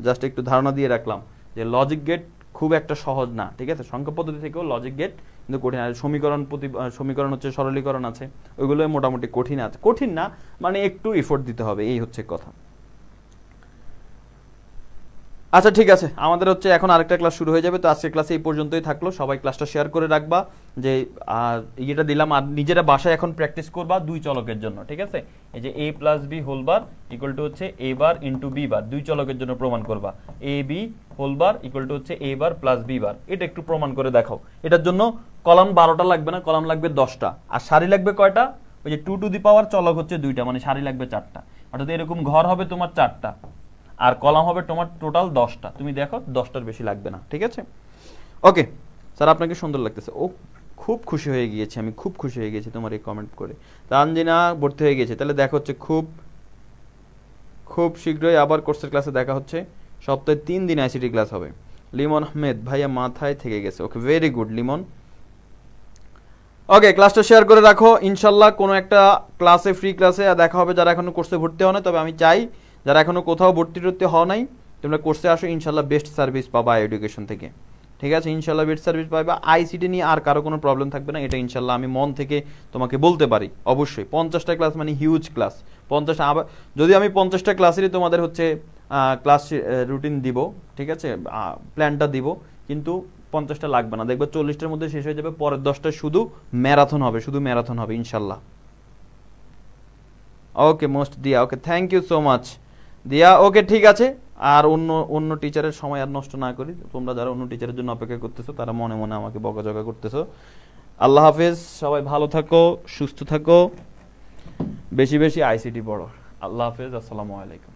জাস্ট একটু ধারণা দিয়ে রাখলাম যে লজিক গেট খুব একটা সহজ না, ঠিক আছে, সংখ্যা পদ্ধতি থেকেও লজিক গেট কিন্তু কঠিন। আর সমীকরণ হচ্ছে সরলীকরণ আছে, ওইগুলো মোটামুটি কঠিন আছে, কঠিন না মানে একটু এফোর্ট দিতে হবে, এই হচ্ছে কথা। আচ্ছা ঠিক আছে, আমাদের হচ্ছে এখন আরেকটা ক্লাস শুরু হয়ে যাবে, তো আজকের ক্লাসে এই পর্যন্তই থাকলো। সবাই ক্লাসটা শেয়ার করে রাখবা, যে ইয়েটা দিলাম, আর নিজেরা বাসায় এখন প্র্যাকটিস করবা 2 চলকের জন্য, ঠিক আছে। এই যে a + b whole bar equal to হচ্ছে a bar into b bar, 2 চলকের জন্য প্রমাণ করবা, a b whole bar equal to হচ্ছে a bar plus b bar, এটা একটু প্রমাণ করে দেখাও। এটার জন্য কলাম 12টা লাগবে না, কলাম লাগবে 10টা, আর সারি লাগবে কয়টা, ওই যে 2 টু দি পাওয়ার চলক হচ্ছে 2টা, মানে সারি লাগবে 4টা, অর্থাৎ এরকম ঘর হবে তোমার 4টা, আর কলাম হবে তোমার টোটাল 10টা। তুমি দেখো 10টার বেশি লাগবে না, ঠিক আছে। ওকে স্যার, আপনাকে সুন্দর লাগতেছে, ও খুব খুশি হয়ে গিয়েছি, আমি খুব খুশি হয়ে গেছি তোমার এই কমেন্ট করে। তানজিনা ভর্তি হয়ে গেছে, তাহলে দেখা হচ্ছে খুব শীঘ্রই আবার কোর্সের ক্লাসে দেখা হচ্ছে, সপ্তাহে 3 দিন আইসিটি ক্লাস হবে। লিমন আহমেদ ভাইয়া মাথায় থেকে গেছে, ওকে ভেরি গুড লিমন। ওকে, ক্লাসটা শেয়ার করে রাখো, ইনশাল্লাহ কোনো একটা ক্লাসে ফ্রি ক্লাসে দেখা হবে। যারা এখনো কোর্সে ভর্তি হও না, তবে আমি চাই যারা এখনো কোথাও ভর্তি হওয়া নাই তোমরা কোর্সে আসো, ইনশাল্লাহ বেস্ট সার্ভিস পাবা এডুকেশন থেকে, ঠিক আছে, ইনশাল্লাহ বেস্ট সার্ভিস পাবা। আইসিটি নিয়ে আর কারো কোনো প্রবলেম থাকবে না, এটা ইনশাল্লাহ আমি মন থেকে তোমাকে বলতে পারি। অবশ্যই 50টা ক্লাস মানে হিউজ ক্লাস, 50টা, আবার যদি আমি 50টা ক্লাসেরই তোমাদের হচ্ছে ক্লাস রুটিন দিব, ঠিক আছে, প্ল্যানটা দিব, কিন্তু 50টা লাগবে না, দেখবে 40টার মধ্যে শেষ হয়ে যাবে, পরের 10টা শুধু ম্যারাথন হবে ইনশাল্লাহ। Okay most Diya, okay thank you so much Diya. Okay ঠিক আছে, আর অন্য টিচারের সময় আর নষ্ট না করি, তোমরা যারা অন্য টিচারের জন্য অপেক্ষা করতেছো তারা মনে মনে আমাকে বকাঝকা করতেছো। আল্লাহ হাফেজ, সবাই ভালো থাকো, সুস্থ থাকো, বেশি বেশি আইসিটি পড়ো। আল্লাহ হাফেজ, আসসালামু আলাইকুম।